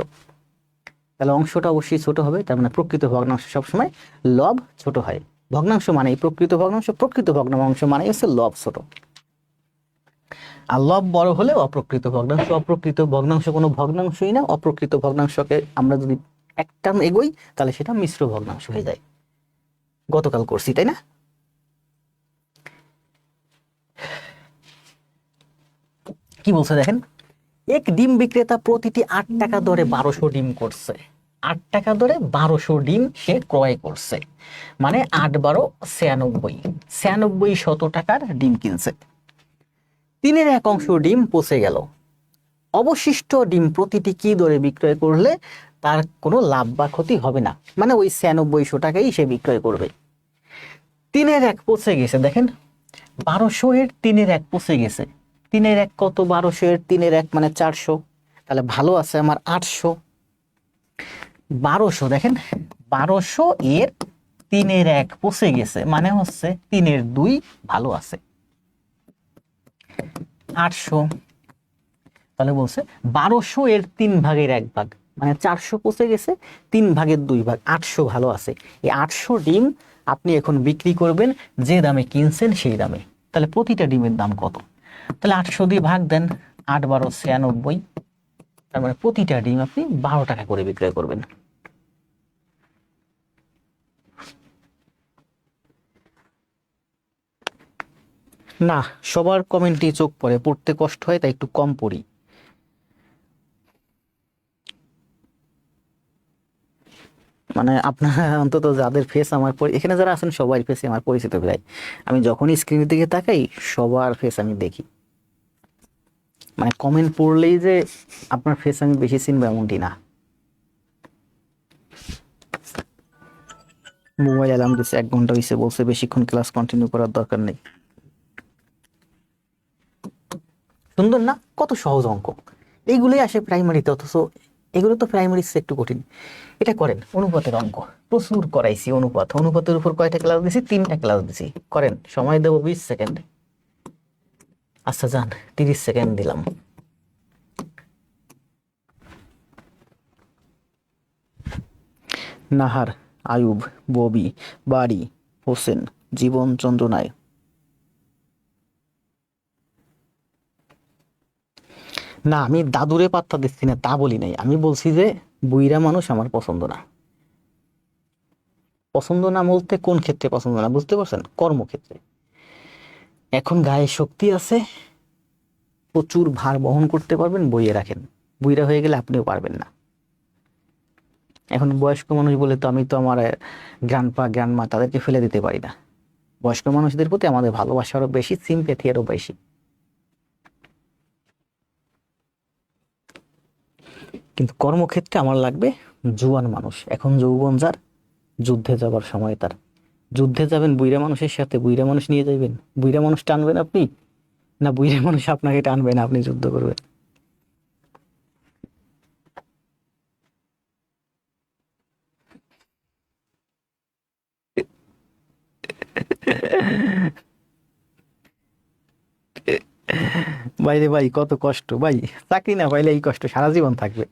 তাহলে অংশটা অবশ্যই ছোট হবে, তার মানে প্রকৃত ভগ্নাংশ সবসময় লব ছোট হয়। ভগ্নাংশ মানে প্রকৃত ভগ্নাংশ, প্রকৃত ভগ্নাংশ মানে হচ্ছে লব ছোট, আর লব বড় হলে অপ্রকৃত ভগ্নাংশ। অপ্রকৃত ভগ্নাংশ কোনো ভগ্নাংশই না। অপ্রকৃত ভগ্নাংশকে আমরা যদি এক টার্ম এগোই, তাহলে সেটা মিশ্র ভগ্নাংশ হয়ে যায়। গতকাল করছি, তাই না? কি বলছে দেখেন, এক ডিম বিক্রেতা প্রতিটি 8 টাকা দরে 1200 ডিম করছে। 8 টাকা দরে 1200 ডিম সে ক্রয় করছে, মানে 8-12 96, 96 টাকার ডিম কিনছে। 3-এর 1 অংশ ডিম পচে গেল। অবশিষ্ট ডিম প্রতিটি কি দরে বিক্রয় করলে তার কোনো লাভ বা ক্ষতি হবে না, মানে ওই 9600 টাকাই সে বিক্রয় করবে। 3-এর 1 পচে গেছে, দেখেন 1200 এর 3-এর 1 পচে গেছে। 3-এর 1 কত? 1200 এর 3-এর 1 মানে 400, তাহলে ভালো আছে আমার 800। 1200, দেখেন 1200 এর 3-এর 1 পচে গেছে, মানে হচ্ছে 3-এর 2 ভালো আছে, 800। তাহলে বলছে 1200 এর 3 ভাগের 1 ভাগ, মানে 400 পচে গেছে, 3 ভাগের 2 ভাগ, 800 ভালো আছে। এই 800 ডিম আপনি এখন বিক্রি করবেন যে দামে কিনছেন সেই দামে। তাহলে প্রতিটা ডিমের দাম কত? তাহলে 800 দিয়ে ভাগ দেন, 8-12 96, তার মানে প্রতিটা ডিম আপনি 12 টাকা করে বিক্রয় করবেন। না, সবার কমেন্টই চোখ পড়ে, পড়তে কষ্ট হয়, তাই একটু কম পড়ি। মানে আপনারা অন্তত যাদের ফেস আমার এখানে যারা আছেন সবার ফেসে আমার পরিচিত প্রায়। আমি যখনই স্ক্রিনের দিকে তাকাই সবার ফেস আমি দেখি। মানে কমেন্ট পড়লেই যে আপনার ফেস আমি বেশি চিনবো এমনটি না। মোবাইল অ্যালার্ম দিচ্ছে, 1 ঘন্টা হয়েছে, বলছে বেশিক্ষণ ক্লাস কন্টিনিউ করার দরকার নেই। সুন্দর না? কত সহজ অঙ্ক, এইগুলোই আসে প্রাইমারিতে, অথচ এগুলো তো প্রাইমারি একটু কঠিন। এটা করেন, অনুপাতের অঙ্ক প্রচুর করাইছি। অনুপাতের উপর কয়টা ক্লাস দিছি? 3টা ক্লাস দিছি। করেন, সময় দেবো 20 সেকেন্ড। আচ্ছা যান, 30 সেকেন্ড দিলাম। নাহার, আয়ুব, ববি, বাড়ি, হোসেন, জীবন চন্দ্রনায়। না, আমি দাদুরে পাত্তা দিচ্ছি না তা বলি নাই, আমি বলছি যে বুইরা মানুষ আমার পছন্দ না। পছন্দ না বলতে কোন ক্ষেত্রে পছন্দ না বুঝতে পারছেন? কর্মক্ষেত্রে। এখন গায়ে শক্তি আছে, প্রচুর ভার বহন করতে পারবেন, বইয়ে রাখেন। বুইরা হয়ে গেলে আপনিও পারবেন না। এখন বয়স্ক মানুষ বলে তো আমি তো আমার গ্র্যান্ডপা গ্র্যান্ডমা তাদেরকে ফেলে দিতে পারি না। বয়স্ক মানুষদের প্রতি আমাদের ভালোবাসা আরো বেশি, সিম্প্যাথি আরো বেশি। কিন্তু কর্মক্ষেত্রে আমার লাগবে জুয়ান মানুষ। এখন যৌবন যার, যুদ্ধে যাবার সময় তার। যুদ্ধে যাবেন বুইরা মানুষের সাথে, বুইরা মানুষ নিয়ে যাবেন, বুইরা মানুষ টানবেন আপনি, না বুইরা মানুষ আপনাকে টানবেন, আপনি যুদ্ধ করবেন? ভাই রে ভাই, কত কষ্ট ভাই, চাকরি না পাইলে এই কষ্ট সারা জীবন থাকবে।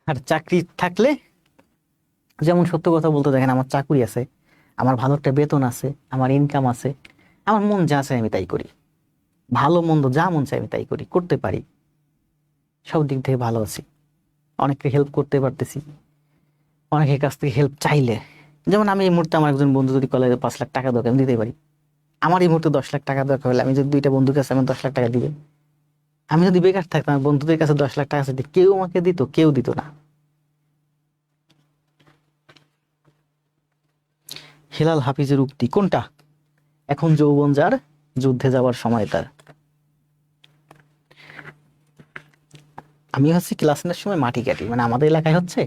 আর চাকরি থাকলে, যেমন সত্য কথা বলতে, দেখেন আমার চাকরি আছে, আমার ভালো একটা বেতন আছে, আমার ইনকাম আছে, আমার মন যা চায় আমি তাই করি, ভালো মন্দ যা মন চায় আমি তাই করি, করতে পারি, সব দিক থেকে ভালো আছি, অনেককে হেল্প করতে পারতেছি, অনেকের কাছ থেকে হেল্প চাইলে। যেমন আমি এই মুহূর্তে আমার একজন বন্ধু যদি কলেজে 5 লাখ টাকা দরকার, আমি দিতে পারি। আমার এই মুহূর্তে 10 লাখ টাকা দরকার হলে আমি যদি 2টা বন্ধুর কাছে আমি 10 লাখ টাকা দিবে। আমি যদি বেকার থাকতাম, বন্ধুদের কাছে 10 লাখ টাকা চাইতে কেউ আমাকে দিত? কেউ দিত না। হেলাল হাফিজের উক্তি কোনটা? এখন যৌবন যার, যুদ্ধে যাওয়ার সময় তার। আমি হচ্ছে ক্লাস নেওয়ার সময় মাটি কাটি, মানে আমাদের এলাকায় হচ্ছে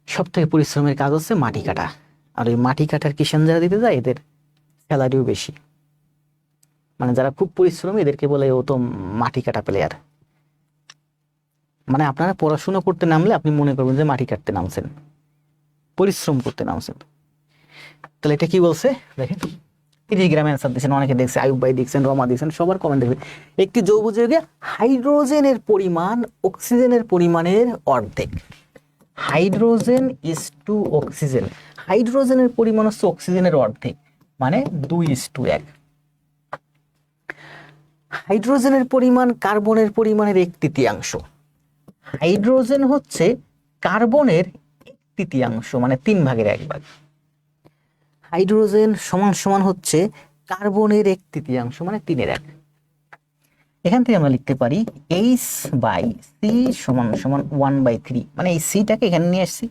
সব থেকে পরিশ্রমের কাজ হচ্ছে মাটি কাটা। আর ওই মাটি কাটার কিষান যারা দিতে যায় এদের স্যালারিও বেশি। মানে যারা খুব পরিশ্রমী এদেরকে বলে ও তো মাটি কাটা প্লেয়ার। মানে আপনারা পড়াশোনা করতে নামলে আপনি মনে করবেন যে মাটি কাটতে নামছেন, পরিশ্রম করতে নামছেন। তাহলে এটা কি বলছে দেখেন, টেলিগ্রামে অ্যান্সার দিয়েছেন, অনেকে দেখছে, আয়ুব ভাই দেখছেন, রমা দেখছেন, সবার কমেন্ট দেখবেন। একটি যৌগ যৌগে হাইড্রোজেনের পরিমাণ অক্সিজেনের পরিমাণের অর্ধেক। হাইড্রোজেন ইজ টু অক্সিজেন, হাইড্রোজেনের পরিমাণ হচ্ছে অক্সিজেনের অর্ধেক, মানে 2:1। হাইড্রোজেনের পরিমাণ কার্বনের পরিমাণের 1/3। হাইড্রোজেন হচ্ছে কার্বনের 1/3, মানে 3/1 হাইড্রোজেন সমান সমান হচ্ছে কার্বনের 1/3, মানে 3/1। এখান থেকে আমরা লিখতে পারি H/C সমান সমান 1/3, মানে এই সিটাকে এখানে নিয়ে আসছি,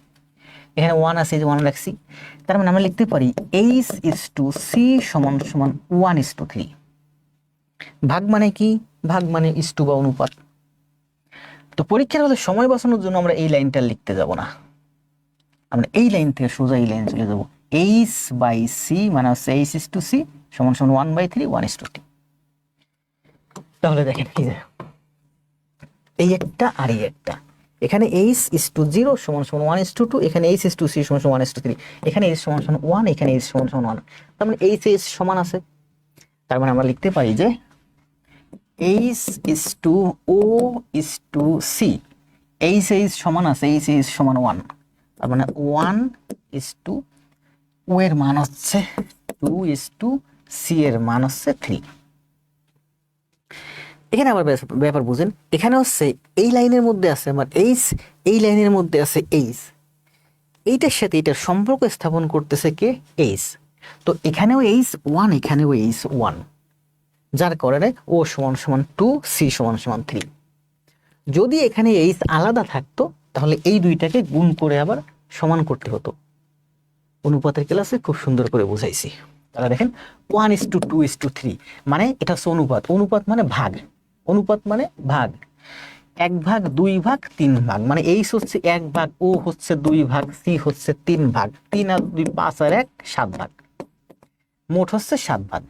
এখানে 1 আছে, 1 রাখছি। তার মানে আমরা লিখতে পারি H/C সমান সমান 1:3। ভাগ মানে কি? ভাগ মানে ইস্টু বা অনুপাত। তো পরীক্ষার হলে সময় বাঁচানোর জন্য আমরা এই লাইনটা লিখতে যাব না, আমরা এই লাইন থেকে সোজা এই লাইন চলে যাবো। H/C মানে হচ্ছে H/C সমান সমান 1/3, 1:3। তাহলে দেখেন এই একটা আর এই একটা, এখানে H/0 সমান সমান 1:2, এখানে H/C সমান সমান 1:3, এখানে H সমান সমান 1, এখানে H সমান সমান 1। তার মানে H সমান আছে। তার মানে আমরা লিখতে পারি যে H/O/C, H সমান আছে, H সমান 1। তার মানে 1:O এর মান হচ্ছে 2:C এর মান হচ্ছে 3। এখানে আবার ব্যাপার বুঝেন, এখানে হচ্ছে এই লাইনের মধ্যে আছে আমার H, এই লাইনের মধ্যে আছে H, এইটার সাথে এটার সম্পর্ক স্থাপন করতেছে কে? H। তো এখানেও H1, এখানেও H1, যার কারণে O সমান সমান 2, C সমান সমান 3। যদি এখানে H আলাদা থাকতো তাহলে এই দুইটাকে গুণ করে আবার সমান করতে হতো। অনুপাতের ক্লাসে খুব সুন্দর করে বুঝাইছি। তাহলে দেখেন 1:2:3, মানে এটা হচ্ছে অনুপাত। অনুপাত মানে ভাগ, অনুপাত মানে ভাগ। 1 ভাগ, 2 ভাগ, 3 ভাগ, মানে H হচ্ছে 1 ভাগ, O হচ্ছে 2 ভাগ, C হচ্ছে 3 ভাগ, 3 আর 2 5 আর 1 7 ভাগ, মোট হচ্ছে 7 ভাগ।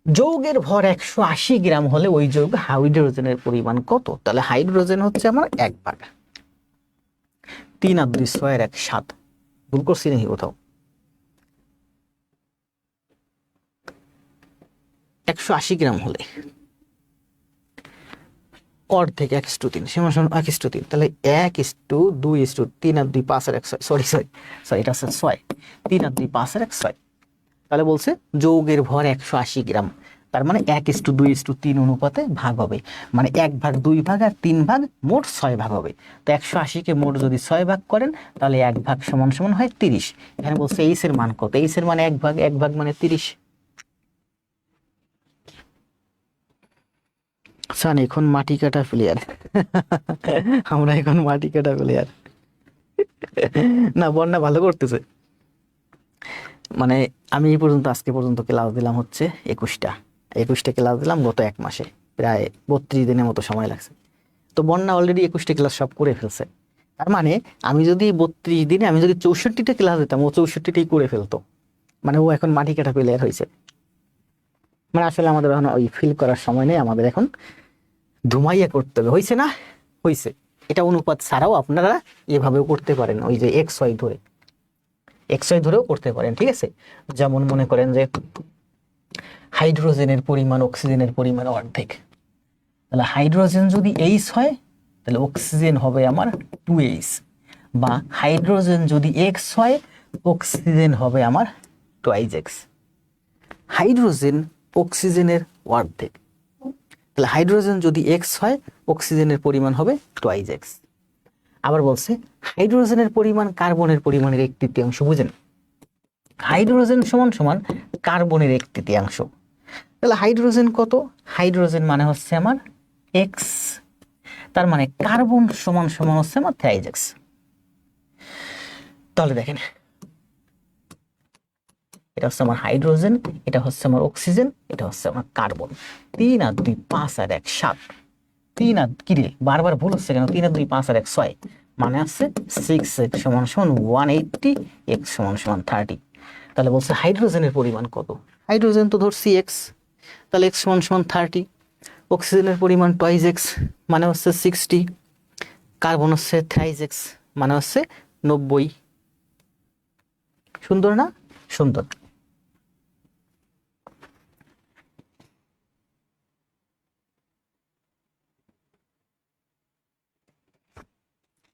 যৌগের ভর 180 গ্রাম হলে ওই যৌগ হাইড্রোজেনের পরিমাণ কত? তাহলে হাইড্রোজেন হচ্ছে আমার 1 ভাগ, 3 আর 2 6 আর 1 7। ভুল করছি নাকি কোথাও? 180 গ্রাম হলে অর্ধেক 1:3 সমান সমান 1:3। তাহলে 1:2:3 আর 2 5 আর 1 6, সরি এটা হচ্ছে 6, 3 আর 2 5 আর 1 6। তাহলে বলছে যৌগের ভর 180 গ্রাম, তার মানে 1:2:3 অনুপাতে ভাগ হবে, মানে 1 ভাগ, 2 ভাগ আর 3 ভাগ, মোট 6 ভাগ হবে। তো 180-কে মোট যদি 6 ভাগ করেন তাহলে 1 ভাগ সমান সমান হয় 30। এখানে বলছে H এর মান কত? H এর মান 1 ভাগ, 1 ভাগ মানে 30। সান এখন মাটি কাটা প্লেয়ার, আমরা এখন মাটি কাটা প্লেয়ার। না, বন্যা ভালো করতেছে। মানে আমি এই পর্যন্ত, আজকে পর্যন্ত ক্লাস দিলাম হচ্ছে 21টা ক্লাস দিলাম গত 1 মাসে, প্রায় 32 দিনের মতো সময় লাগছে। তো বন্যা অলরেডি 21টা ক্লাস সব করে ফেলছে। তার মানে আমি যদি 32 দিনে আমি যদি 64টা ক্লাস দিতাম, ও 64টাই করে ফেলতো। মানে ও এখন মাটি কাটা প্লেয়ার হয়েছে। মানে আসলে আমাদের এখন ওই ফিল করার সময় নেই, আমাদের এখন ধুমাইয়া করতে হবে। হয়েছে না? হয়েছে। এটা অনুপাত ছাড়াও আপনারা এভাবেও করতে পারেন, ওই যে XY ধরেও করতে পারেন, ঠিক আছে? যেমন মনে করেন যে হাইড্রোজেনের পরিমাণ অক্সিজেনের পরিমাণ অর্ধেক, তাহলে হাইড্রোজেন যদি H হয় তাহলে অক্সিজেন হবে আমার 2H, বা হাইড্রোজেন যদি X হয় অক্সিজেন হবে আমার 2X। হাইড্রোজেন অক্সিজেনের অর্ধেক, তাহলে হাইড্রোজেন যদি X হয় অক্সিজেনের পরিমাণ হবে 2X। আবার বলছে হাইড্রোজেনের পরিমাণ কার্বনের পরিমাণের 1/3। বুঝেন? হাইড্রোজেন সমান সমান কার্বনের 1/3। তাহলে হাইড্রোজেন কত? হাইড্রোজেন মানে হচ্ছে আমার X, তার মানে কার্বন সমান সমান হচ্ছে আমার 3X। তাহলে দেখেন এটা হচ্ছে আমার হাইড্রোজেন, এটা হচ্ছে আমার অক্সিজেন, এটা হচ্ছে আমার কার্বন। 3 আর 2 5 আর 1 7। 3 আর কিরে বারবার ভুল হচ্ছে কেন? 3 আর 2 5 আর 1 6, মানে আছে 6x সমান সমান 180, x সমান সমান 30। তাহলে বলছে হাইড্রোজেনের পরিমাণ কত? হাইড্রোজেন তো ধরছি এক্স, তাহলে এক্স সমান সমান 30। অক্সিজেনের পরিমাণ টয়েস এক্স, মানে হচ্ছে 60। কার্বন হচ্ছে থ্রাইস এক্স, মানে হচ্ছে 90। সুন্দর না? সুন্দর।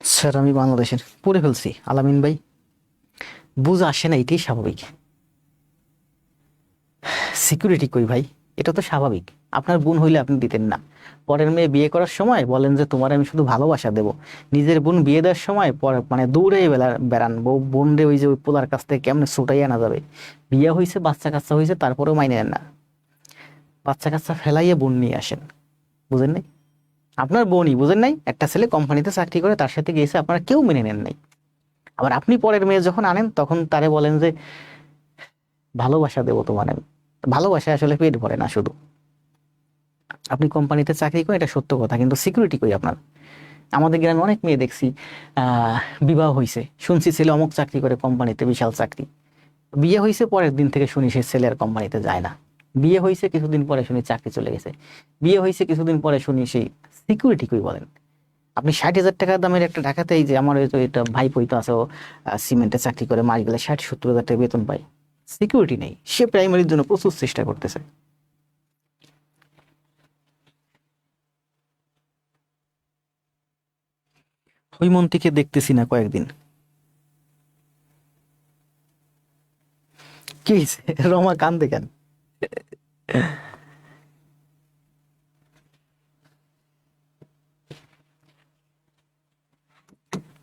স্যার আমি বাংলাদেশের পড়ে ফেলছি আলামিন ভাই, বুঝ আসে না, এটাই স্বাভাবিক। সিকিউরিটি কই ভাই? এটা তো স্বাভাবিক। আপনার বোন হইলে আপনি দিতেন না। পরের মেয়ে বিয়ে করার সময় বলেন যে তোমার আমি শুধু ভালোবাসা দেব, নিজের বোন বিয়ে দেওয়ার সময় মানে দৌড়ে বেড়ান বোন রে, ওই যে ওই পোলার কাছ থেকে কেমনে ছুটাই আনা যাবে। বিয়ে হয়েছে, বাচ্চা কাচ্চা হয়েছে, তারপরেও মাইনে নেন না। বাচ্চা কাচ্চা ফেলাইয়ে বোন নিয়ে আসেন। বুঝেন নাই? আপনার বোনই, বুঝেন নাই? একটা ছেলে কোম্পানিতে চাকরি করে, তার সাথে গিয়েছে, আপনারা কেউ মেনে নেন নাই। আবার আপনি পরের মেয়ে যখন আনেন তখন তারে বলেন যে ভালোবাসা দেবো তোমার আমি। ভালোবাসা আসলে পেট ভরে না শুধু। আপনি কোম্পানিতে চাকরি করেন, এটা সত্য কথা, কিন্তু সিকিউরিটি কই আপনার? আমাদের গ্রামে অনেক মেয়ে দেখছি বিবাহ হয়েছে, শুনছি ছেলে অমুক চাকরি করে কোম্পানিতে, বিশাল চাকরি। বিয়ে হয়েছে, পরের দিন থেকে শুনি সে ছেলে আর কোম্পানিতে যায় না। বিয়ে হয়েছে কিছুদিন পরে শুনি চাকরি চলে গেছে। বিয়ে হয়েছে কিছুদিন পরে শুনি সেই সিকিউরিটি কই বলেন? আপনি 60,000 টাকা দামের একটা ঢাকাতে, এই যে আমার ওই তো এটা ভাই পইতো আছে, ও সিমেন্টে চাকরি করে, মাস গেলে 60-70 হাজার টাকা বেতন পায়। সিকিউরিটি নেই, সে প্রাইমারির জন্য প্রচুর চেষ্টা করতেছে। হৈমন্তীকে দেখতেছি না কয়েকদিন। কি হয়েছে? রমা কান্দে কেন?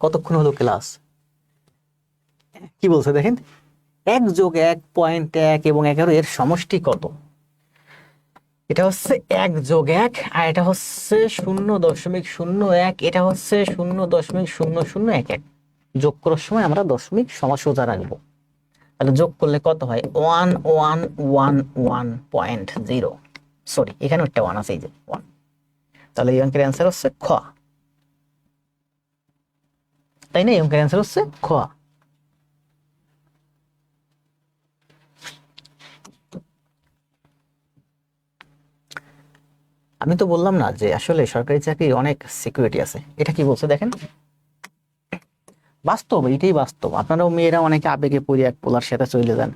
কতক্ষণ হলো ক্লাস? কি বলছে দেখেন, 1+1.1 এবং 11 এর সমষ্টি কত? এটা হচ্ছে 1+1, আর এটা হচ্ছে 0.01, এটা হচ্ছে 0.0011। যোগ করার সময় আমরা দশমিক সোজা রাখবো। তাহলে যোগ করলে কত হয়? 1111.0। সরি, এখানে একটা 1 আছে, এই যে 1। তাহলে এই অঙ্কের অ্যান্সার হচ্ছে খ। তাই না? এই অঙ্কের অ্যান্সার হচ্ছে খ। আমি তো বললাম না যে আসলে সরকারি চাকরির অনেক সিকিউরিটি আছে। এটা কি বলছে দেখেন, বাস্তব, এটাই বাস্তব। আপনারাও মেয়েরা অনেকে আবেগে পড়ে এক পোলার সাথে চলে যান।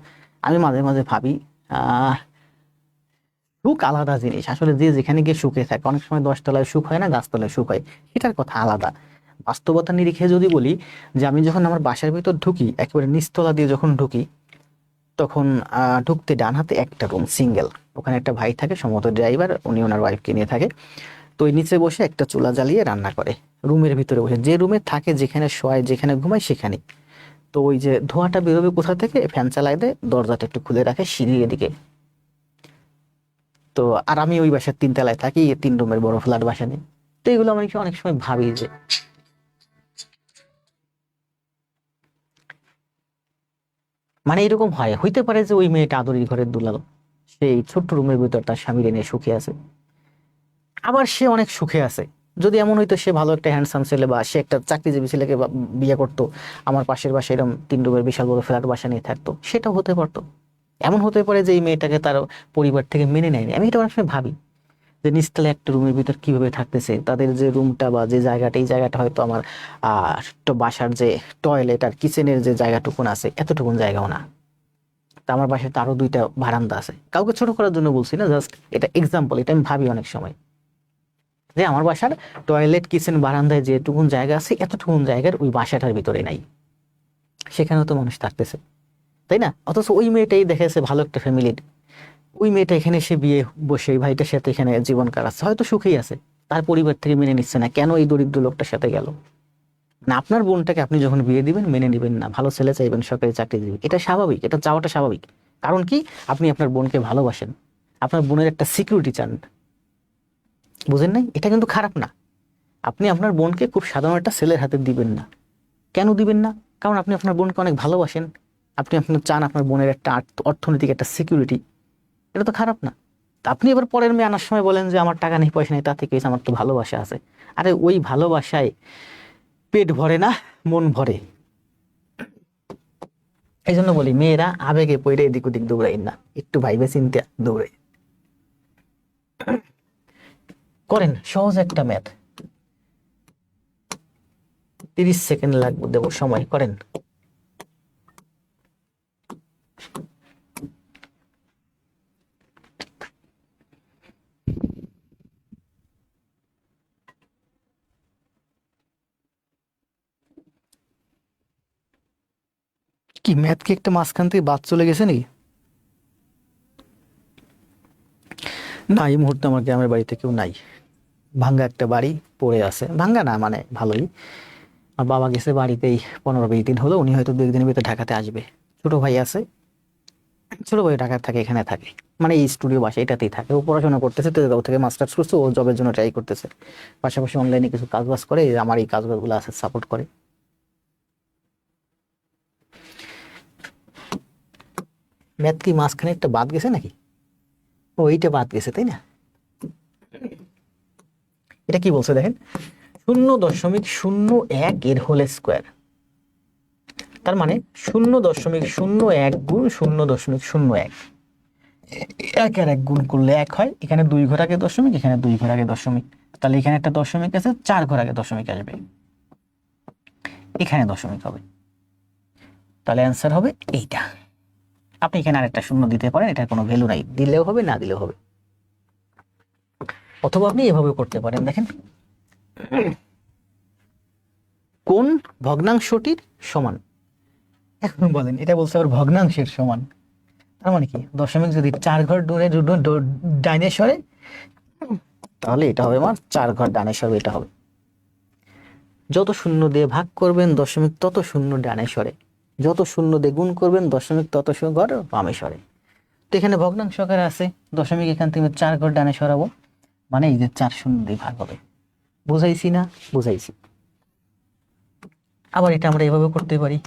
আমি মাঝে মাঝে ভাবি, আহ সুখ আলাদা জিনিস। আসলে যে যেখানে গিয়ে সুখে থাকে, অনেক সময় 10 তলায় সুখ হয় না, গাছতলায় সুখ হয়, এটার কথা আলাদা। বাস্তবতা নিরিখে যদি বলি, যে আমি যখন আমার বাসার ভিতর ঢুকি, একেবারে নিচতলা দিয়ে যখন ঢুকি, তখন ঢুকতে ডান হাতে একটা রুম সিঙ্গেল। ওখানে একটা ভাই থাকে, সম্ভবত ড্রাইভার, উনি ওনার ওয়াইফকে নিয়ে থাকে। তো ওই নিচে বসে একটা চুলা জ্বালিয়ে রান্না করে, রুমের ভিতরে বসে, যে রুমে থাকে, যেখানে শোয়, যেখানে ঘুমায় সেখানে। তো ওই যে ধোঁয়াটা বেরোবে কোথা থেকে, ফ্যান চালায় দেয়, দরজাটা একটু খুলে রাখে সিঁড়ির এদিকে। তো আর আমি ওই বাসার 3 তলায় থাকি, 3 রুমের বড় ফ্ল্যাট বাসা নেই। তো এগুলো আমি অনেক সময় ভাবি যে মানে এরকম হয়, হইতে পারে যে ওই মেয়েটা আদরের ঘরের দুলাল, সেই ছোট্ট রুমের ভিতর তার স্বামীর নিয়ে সুখে আছে। আবার সে অনেক সুখে আছে। যদি এমন হইতো সে ভালো একটা হ্যান্ডসাম ছেলে, বা সে একটা চাকরিজীবী ছেলেকে বিয়ে করতো, আমার পাশের বাসায় এরকম 3 রুমের বিশাল বড় ফ্ল্যাট বাসা নিয়ে থাকতো, সেটাও হতে পারতো। এমন হতে পারে যে এই মেয়েটাকে তার পরিবার থেকে মেনে নেয়নি। আমি এটা অনেক সময় ভাবি যে নিচতলা একটা রুমের ভিতর কিভাবে থাকতেছে, তাদের যে রুমটা বা যে জায়গাটা, এই জায়গাটা হয়তো আমার তো বাসার যে টয়লেট আর কিচেনের যে জায়গাটুকুন আছে, এতটুকুন জায়গাও না। তা আমার বাসায় তো আরো 2টা বারান্দা আছে। কাউকে ছোট করার জন্য বলছি না, জাস্ট এটা এক্সাম্পল। এটা আমি ভাবি অনেক সময় যে আমার বাসার টয়লেট, কিচেন, বারান্দায় যেটুকুন জায়গা আছে, এতটুকুন জায়গার ওই বাসাটার ভিতরে নাই। সেখানেও তো মানুষ থাকতেছে, তাই না? অথচ ওই মেয়েটাই দেখেছে ভালো একটা ফ্যামিলির, ওই মেয়েটা এখানে এসে বিয়ে বসে ওই ভাইটার সাথে এখানে জীবন কাটাচ্ছে, হয়তো সুখেই আছে, তার পরিবার থেকে মেনে নিচ্ছে না। কেন এই দরিদ্র লোকটার সাথে গেল? না, আপনার বোনটাকে আপনি যখন বিয়ে দিবেন মেনে নিবেন না, ভালো ছেলে চাইবেন, সরকারি চাকরি দিবেন, এটা স্বাভাবিক, এটা চাওয়াটা স্বাভাবিক। কারণ কি, আপনি আপনার বোনকে ভালোবাসেন, আপনার বোনের একটা সিকিউরিটি চান। বুঝেন নাই? এটা কিন্তু খারাপ না। আপনি আপনার বোনকে খুব সাধারণ একটা ছেলের হাতে দিবেন না। কেন দিবেন না? কারণ আপনি আপনার বোনকে অনেক ভালোবাসেন। আপনি আপনার চান আপনার বোনের একটা অর্থনৈতিক একটা সিকিউরিটি, এটা তো খারাপ না। তা আপনি এবার পরের মেয়ে আনার সময় বলেন যে আমার টাকা নেই পয়সা নেই, তা থেকে হয়েছে, আমার তো ভালোবাসা আছে। আরে ওই ভালোবাসায় পেট ভরে না, মন ভরে। এই জন্য বলি মেয়েরা আবেগে পড়ে এদিক ওদিক দৌড়াই না, একটু ভাইবে চিন্তা দৌড়াই। করেন সহজ একটা ম্যাথ, 30 সেকেন্ড লাগবে, দেবো সময়, করেন। কি ম্যাথ কি একটা মাঝখান থেকে বাদ চলে গেছে নাকি? না, এই মুহূর্তে আমার গ্রামের বাড়িতে কেউ নাই। ভাঙ্গা একটা বাড়ি পড়ে আছে, ভাঙ্গা না মানে ভালোই। আর বাবা গেছে বাড়িতেই 15-20 দিন হলো, উনি হয়তো 2 একদিনের ভিতরে ঢাকাতে আসবে। ছোট ভাই আছে, ছোট ভাই ঢাকায় থাকে, এখানে থাকে, মানে এই স্টুডিও বাসা এটাতেই থাকে। ও পড়াশোনা করতেছে, তেজগাঁও থেকে মাস্টার্স করছে, ও জবের জন্য ট্রাই করতেছে। পাশাপাশি অনলাইনে কিছু কাজ বাজ করে, আমার এই কাজগুলো আছে সাপোর্ট করে। ম্যাথ কি মাঝখানে একটা বাদ গেছে নাকি? ও এইটা বাদ গেছে তাই না? এটা কি বলছে দেখেন, 0.01 এর হোল স্কোয়ার, তার মানে 0.01 গুণ 0.01, 1 আর 1 গুণ করলে 1 হয়। এখানে 2 ঘর আগে দশমিক, এখানে 2 ঘর আগে দশমিক, তাহলে এখানে একটা দশমিক আছে, 4 ঘর আগে দশমিক আসবে, এখানে দশমিক হবে, তাহলে অ্যান্সার হবে এইটা। আপনি এখানে আরেকটা শূন্য দিতে পারেন, এটার কোনো ভ্যালু নাই, দিলেও হবে না দিলেও হবে। অথবা আপনি এভাবে করতে পারেন, দেখেন কোন ভগ্নাংশটির সমান। এখন বলেন, এটা বলছে আবার ভগ্নাংশের সমান, তার মানে কি দশমিক যদি 4 ঘর ডাইনে সরে, তাহলে এটা হবে আমার 4 ঘর ডানে সরবে, এটা হবে। যত শূন্য দিয়ে ভাগ করবেন দশমিক তত শূন্য ডানে সরে, যত শূন্য দিয়ে গুণ করবেন দশমিক তত ঘর বামে সরে। তো এখানে ভগ্নাংশ আকারে আছে, দশমিক এখান থেকে 4 ঘর ডানে সরাবো, মানে এই যে 4 শূন্য দিয়ে ভাগ হবে। বুঝাইছি না? বুঝাইছি। আবার এটা আমরা এভাবে করতে পারি,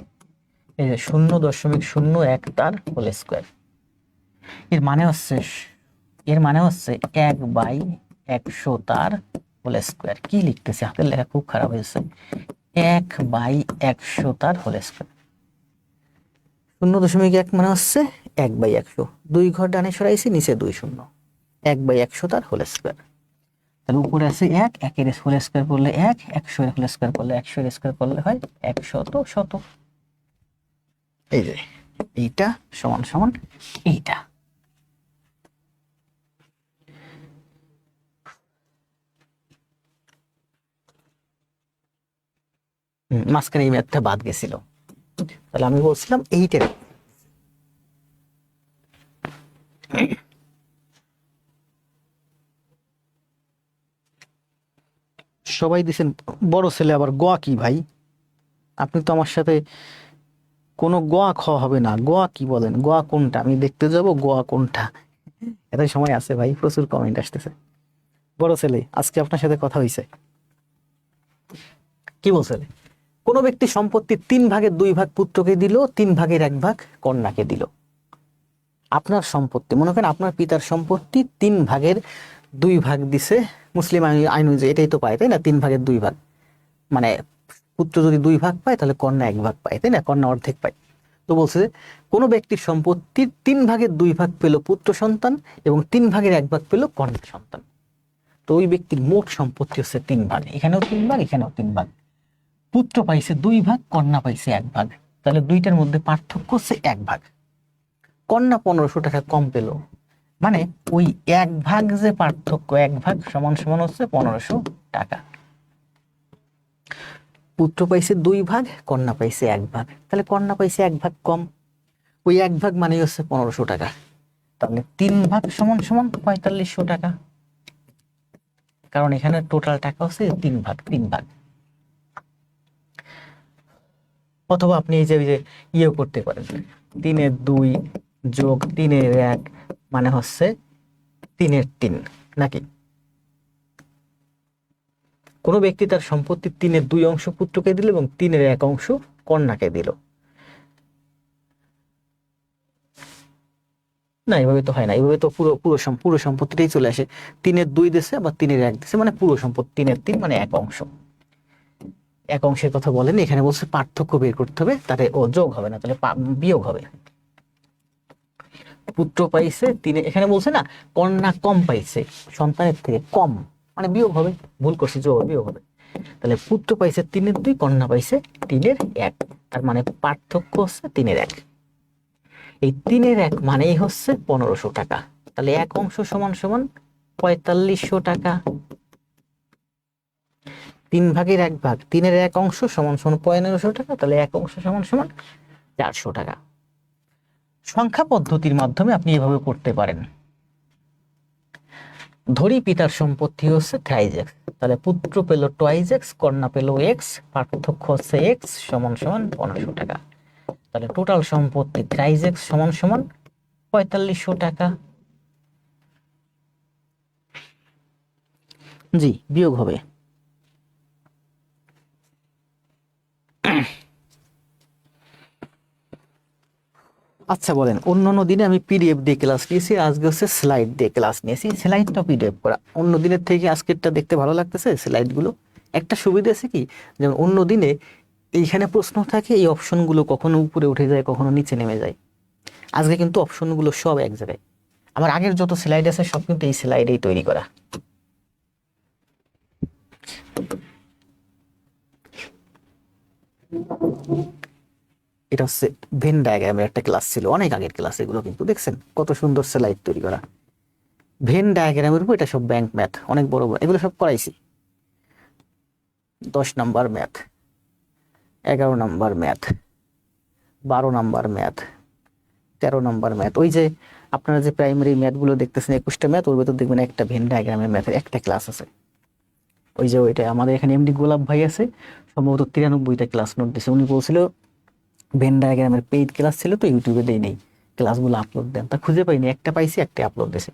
এই যে 0.01 তার হোল স্কোয়ার, এর মানে হচ্ছে 1/100 তার হোল স্কোয়ার। কি লিখতেছি, হাতের লেখা খুব খারাপ হয়েছে। 1/100 তার হোল স্কোয়ার, 0.1 মানে হচ্ছে 1/100, 2 ঘর ডানে সরাইছি, নিচে 2 শূন্য, 1/100 তার হোল স্কোয়ার। তাহলে উপরে আছে 1, 1 এর হোল স্কোয়ার করলে 1, 100 এর হোল স্কোয়ার করলে 100 এর স্কোয়ার করলে হয় 100 এই যে এইটা সমান সমান এইটা। মাঝখানে এই ম্যাথটা বাদ গেছিল, তাহলে আমি বলছিলাম এইটার। সবাই দিছেন বড় ছেলে, আবার গোয়া কি ভাই? আপনি তো আমার সাথে কোনো গোয়া খাওয়া হবে না। গোয়া কি বলেন? গোয়া কোনটা? আমি দেখতে যাব গোয়া কোনটা। এত সময় আছে ভাই, প্রচুর কমেন্ট আসতেছে। বড় ছেলে, আজকে আপনার সাথে কথা হয়েছে, কি বলছে? কোন ব্যক্তি সম্পত্তির 3/2 ভাগ পুত্রকে দিল, 3/1 ভাগ কন্যাকে দিল। আপনার সম্পত্তি, মনে করেন আপনার পিতার সম্পত্তি 3/2 ভাগ দিছে, মুসলিম আইন অনুযায়ী এটাই তো পায় তাই না, 3/2 ভাগ। মানে পুত্র যদি 2 ভাগ পায় তাহলে কন্যা 1 ভাগ পায় তাই না, কন্যা অর্ধেক পায়। তো বলছে যে কোনো ব্যক্তির সম্পত্তির 3/2 ভাগ পেল পুত্র সন্তান এবং 3/1 ভাগ পেল কন্যা সন্তান। তো ওই ব্যক্তির মোট সম্পত্তি হচ্ছে 3 ভাগ, এখানেও 3 ভাগ এখানেও 3 ভাগ। পুত্র পাইছে 2 ভাগ, কন্যা পাইছে 1 ভাগ, তাহলে দুইটার মধ্যে পার্থক্য হচ্ছে 1 ভাগ। কন্যা 1500 টাকা কম পেল, মানে ওই 1 ভাগ যে পার্থক্য, 1 ভাগ সমান সমান হচ্ছে 1500 টাকা। পুত্র পাইছে 2 ভাগ, কন্যা পাইছে 1 ভাগ, তাহলে কন্যা পাইছে 1 ভাগ কম, ওই 1 ভাগ মানে হচ্ছে 1500 টাকা। তাহলে 3 ভাগ সমান সমান 4500 টাকা, কারণ এখানে টোটাল টাকা হচ্ছে 3 ভাগ। অথবা আপনি এই যে ইয়েও করতে পারেন, 3/2 যোগ 3/1 মানে হচ্ছে 3/3, নাকি? কোনো ব্যক্তি তার সম্পত্তির 3/2 অংশ পুত্রকে দিল এবং 3/1 অংশ কন্যাকে দিল। না, এইভাবে তো হয় না, এইভাবে তো পুরো সম্পত্তিটাই চলে আসে। 3/2 দিছে বা 3/1 দিছে, মানে পুরো সম্পত্তি 3/3 মানে এক অংশ। এক অংশের কথা বলেন, এখানে বলছে পার্থক্য বের করতে হবে, তাহলে ও যোগ হবে না, তাহলে বিয়োগ হবে। পুত্র পাইছে তিনে, এখানে বলছে না কন্যা কম পাইছে সন্তানের থেকে কম, মানে বিয়োগ হবে। ভুল করছি, যোগ বিয়োগ হবে। তাহলে পুত্র পাইছে 3/2, কন্যা পাইছে 3/1, তার মানে পার্থক্য হচ্ছে 3/1। এই 3/1 মানেই হচ্ছে 1500 টাকা। তাহলে এক অংশ সমান সমান 4500 টাকা। 3/1 3/1 অংশ সমান সমান 1500 টাকা, তাহলে এক অংশ সমান সমান 400 টাকা। সংখ্যা পদ্ধতির মাধ্যমে আপনি এভাবে করতে পারেন। ধরি পিতার সম্পত্তি হচ্ছে থ্রাইজ এক্স, তাহলে পুত্র পেল টোয়াইজ এক্স, কন্যা পেল এক্স, পার্থক্য হচ্ছে এক্স সমান সমান 1500 টাকা। তাহলে টোটাল সম্পত্তি থ্রাইজ এক্স সমান সমান 4500 টাকা। জি, বিয়োগ হবে। আচ্ছা বলেন, অন্যান্য দিনে আমি পিডিএফ দিয়ে ক্লাস নিয়েছি, আজকে হচ্ছে স্লাইড দিয়ে ক্লাস নিয়েছি। স্লাইডটা পিডিএফ করা অন্য দিনের থেকে আজকেরটা দেখতে ভালো লাগতেছে। স্লাইডগুলো একটা সুবিধা আছে কি, যেমন অন্য দিনে এইখানে প্রশ্ন থাকে, এই অপশনগুলো কখনো উপরে উঠে যায়, কখনো নিচে নেমে যায়। আজকে কিন্তু অপশনগুলো সব এক জায়গায়। আমার আগের যত স্লাইড আছে সব কিন্তু এই স্লাইডেই তৈরি করা। এটা হচ্ছে ভেন ডায়াগ্রামের একটা ক্লাস ছিল, অনেক আগের ক্লাস এগুলো, কিন্তু দেখছেন কত সুন্দর স্লাইড তৈরি করা। ভেন ডায়াগ্রামের উপর এটা সব ব্যাংক ম্যাথ, অনেক বড় বড়, এগুলো সব করাইছি। 10 number math, 11 number math, 12 number math, 13 number math. ওই যে আপনারা যে প্রাইমারি ম্যাথগুলো দেখতেছেন 21টা ম্যাথ, ওর ভেতর দেখবেন একটা ভেন ডায়াগ্রামের ম্যাথের একটা ক্লাস আছে। ওই যে ওইটা আমাদের এখানে এমডি গোলাপ ভাই আছে, সম্ভবত 93টা ক্লাস নোট দিয়েছে। উনি বলছিল ভেন ডায়াগ্রামের পেইড ক্লাস ছিল তো ইউটিউবে দেই নেই, ক্লাসগুলো আপলোড দেন, তা খুঁজে পাইনি, একটা পাইছি, একটা আপলোড দিয়েছে।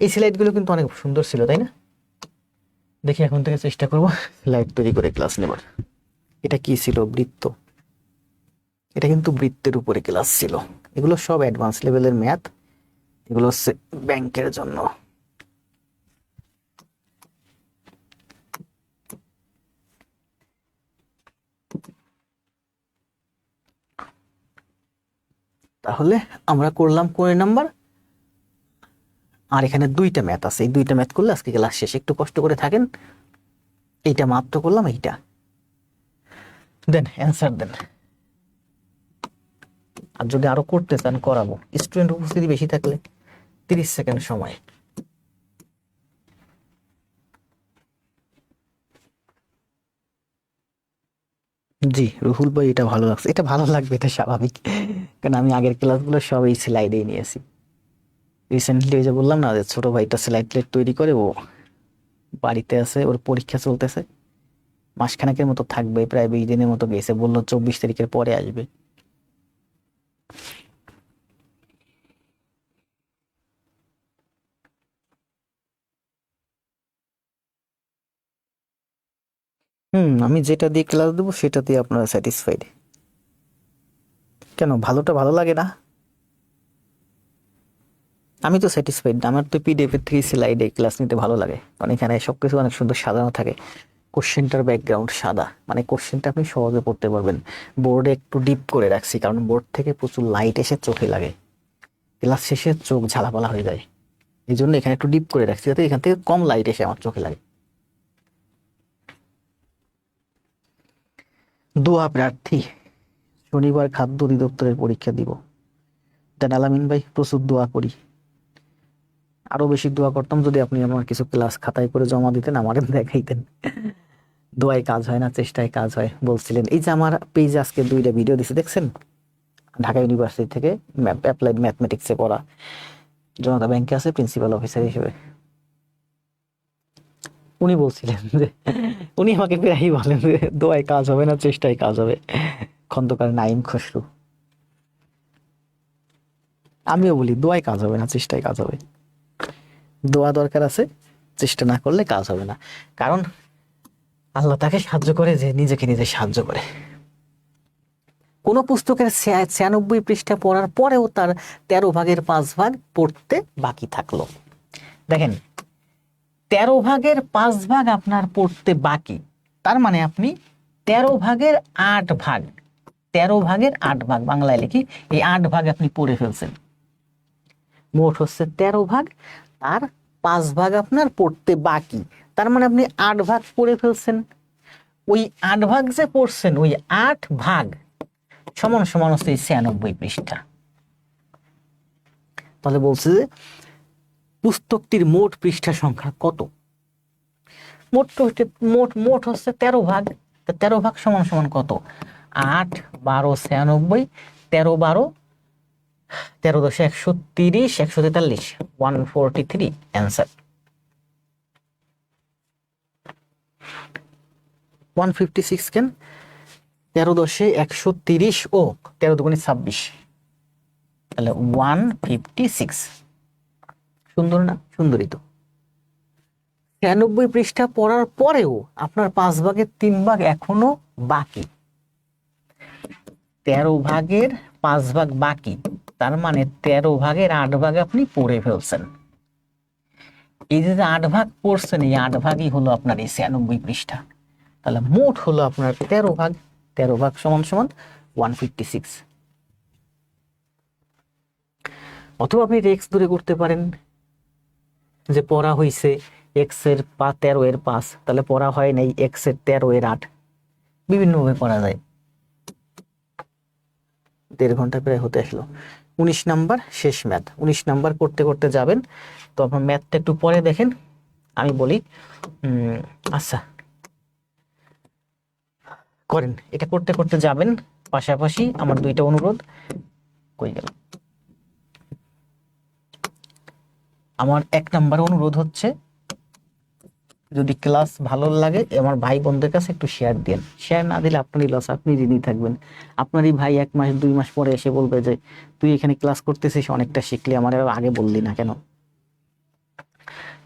এই স্লাইডগুলো কিন্তু অনেক সুন্দর ছিল, তাই না? দেখি এখন থেকে চেষ্টা করবো স্লাইড তৈরি করে ক্লাস নেবার। এটা কি ছিল? বৃত্ত। এটা কিন্তু বৃত্তের উপরে ক্লাস ছিল। এগুলো সব অ্যাডভান্স লেভেলের ম্যাথ, এগুলো হচ্ছে ব্যাংকের জন্য। তাহলে আমরা করলাম কোন নাম্বার, আর এখানে 2টা ম্যাথ আছে, এই 2টা ম্যাথ করলে আজকে ক্লাস শেষ। একটু কষ্ট করে থাকেন, এইটা মাত্র করলাম, এইটা দেন অ্যান্সার দেন। আর যদি আরো করতে চান করাবো, স্টুডেন্ট উপস্থিতি বেশি থাকলে 30 সেকেন্ড সময়। জি রুহুল ভাই, এটা ভালো লাগছে, এটা ভালো লাগবে, এটা স্বাভাবিক, কারণ আমি আগের ক্লাসগুলো সব এই স্লাইডেই নিয়েছি। রিসেন্টলি ওই যে বললাম না, যে ছোট ভাইটা স্লাইড তৈরি করে, ও বাড়িতে আছে, ওর পরীক্ষা চলতেছে, মাসখানেকের মতো থাকবে, প্রায় 20 দিনের মতো গেছে, বললো 24 তারিখের পরে আসবে। আমি যেটা দিয়ে ক্লাস দেবো সেটা দিয়ে আপনারা স্যাটিসফাইড? কেন, ভালোটা ভালো লাগে না? আমি তো স্যাটিসফাইড, আমার তো পিডিএফ এর থেকে স্লাইডে ক্লাস নিতে ভালো লাগে, কারণ এখানে সবকিছু অনেক সুন্দর সাজানো থাকে। কোশ্চেনটার ব্যাকগ্রাউন্ড সাদা, মানে কোশ্চেনটা আপনি সহজে পড়তে পারবেন। বোর্ডে একটু ডিপ করে রাখছি, কারণ বোর্ড থেকে প্রচুর লাইট এসে চোখে লাগে, ক্লাস শেষে চোখ ঝালাপালা হয়ে যায়। এই জন্য এখানে একটু ডিপ করে রাখছি, যাতে এখান থেকে কম লাইট এসে আমার চোখে লাগে। দোয়া প্রার্থী, শনিবার খাদ্য অধিদপ্তরের পরীক্ষা দিব। দেন আলামিন ভাই, প্রচুর দোয়া করি। আরো বেশি দোয়া করতাম যদি আপনি আমার কিছু ক্লাস খাতায় করে জমা দিতেন, আমাকে দেখাইতেন। দোয়ায় কাজ হয় না, চেষ্টায় কাজ হয় বলছিলেন। এই যে আমার পেজে আজকে 2টা ভিডিও দিছে, দেখছেন? ঢাকা ইউনিভার্সিটি থেকে অ্যাপ্লাইড ম্যাথমেটিক্সে পড়া, জনতা ব্যাংকে আছে প্রিন্সিপাল অফিসার হিসেবে। উনি বলছিলেন যে, উনি আমাকে প্রায়ই বলেন যে দোয়ায় কাজ হবে না, চেষ্টায় কাজ হবে। খন্দকার নাইম খসরু। আমিও বলি দোয়ায় কাজ হবে না, চেষ্টায় কাজ হবে। দোয়া দরকার আছে, চেষ্টা না করলে কাজ হবে না, কারণ আল্লাহ তাকে সাহায্য করে যে নিজেকে নিজে সাহায্য করে। কোনো পুস্তকের 96 পৃষ্ঠা পড়ার পরেও তার 13 ভাগের 5 ভাগ পড়তে বাকি থাকলো। দেখেন 13 ভাগের 5 ভাগ আপনার পড়তে বাকি, তার মানে আপনি 13 ভাগের 8 ভাগ, 13 ভাগের 8 ভাগ বাংলায় লিখি, এই 8 ভাগ আপনি পড়ে ফেলছেন। মোট হচ্ছে 13 ভাগ, আর 5 ভাগ আপনার পড়তে বাকি, তার মানে আপনি 8 ভাগ পড়ে ফেলছেন। ওই 8 ভাগ যে পড়ছেন, ওই 8 ভাগ সমান সমান হচ্ছে 96 পৃষ্ঠা। তাহলে বলছে যে পুস্তকটির মোট পৃষ্ঠা সংখ্যা কত? মোট হচ্ছে 13 ভাগ। 13 ভাগ সমান সমান কত? 8, 12, 96, 13, 12, 13 10 130, 143, 143 অ্যান্সার। 156 কেন? 13 10 130 ও 13 দুগুণে 26, তাহলে 156। সুন্দর না? সুন্দরই তো। 96 পৃষ্ঠা পড়ার পরেও আপনার 5 ভাগের 3 ভাগ এখনো বাকি। 13 ভাগের 5 ভাগ বাকি, তার মানে 13 ভাগের 8 ভাগ আপনি পড়ে ফেলছেন। এই যে 8 ভাগ পড়ছেন, এই 8 ভাগই হলো আপনার এই 96 পৃষ্ঠা। তাহলে মোট হলো আপনার 13 ভাগ। 13 ভাগ সমান সমান 156। অথবা আপনি এক্স ধরে করতে পারেন, যে পড়া হয়েছে এক্স এর 13 এর 5, তাহলে পড়া হয় নাই এক্স এর 13 এর 8। বিভিন্নভাবে পড়া যায়। 1.5 ঘন্টা প্রায় হতে আসলো। 19 নাম্বার শেষ ম্যাথ। 19 নাম্বার করতে করতে যাবেন, তো আপনার ম্যাথটা একটু পরে দেখেন, আমি বলি। আচ্ছা করেন, এটা করতে করতে যাবেন। পাশাপাশি আমার 2টা অনুরোধ। কই গেল? আমার 1 নাম্বার অনুরোধ হচ্ছে, যদি ক্লাস ভালো লাগে আমার ভাই বোনদের কাছে একটু শেয়ার দেন। শেয়ার না দিলে আপনারই লস, আপনি ঋণী থাকবেন। আপনারই ভাই 1 মাস 2 মাস পরে এসে বলবে যে তুই এখানে ক্লাস করতেছিস, অনেকটা শিখলি, আমার আগে বললি না কেন।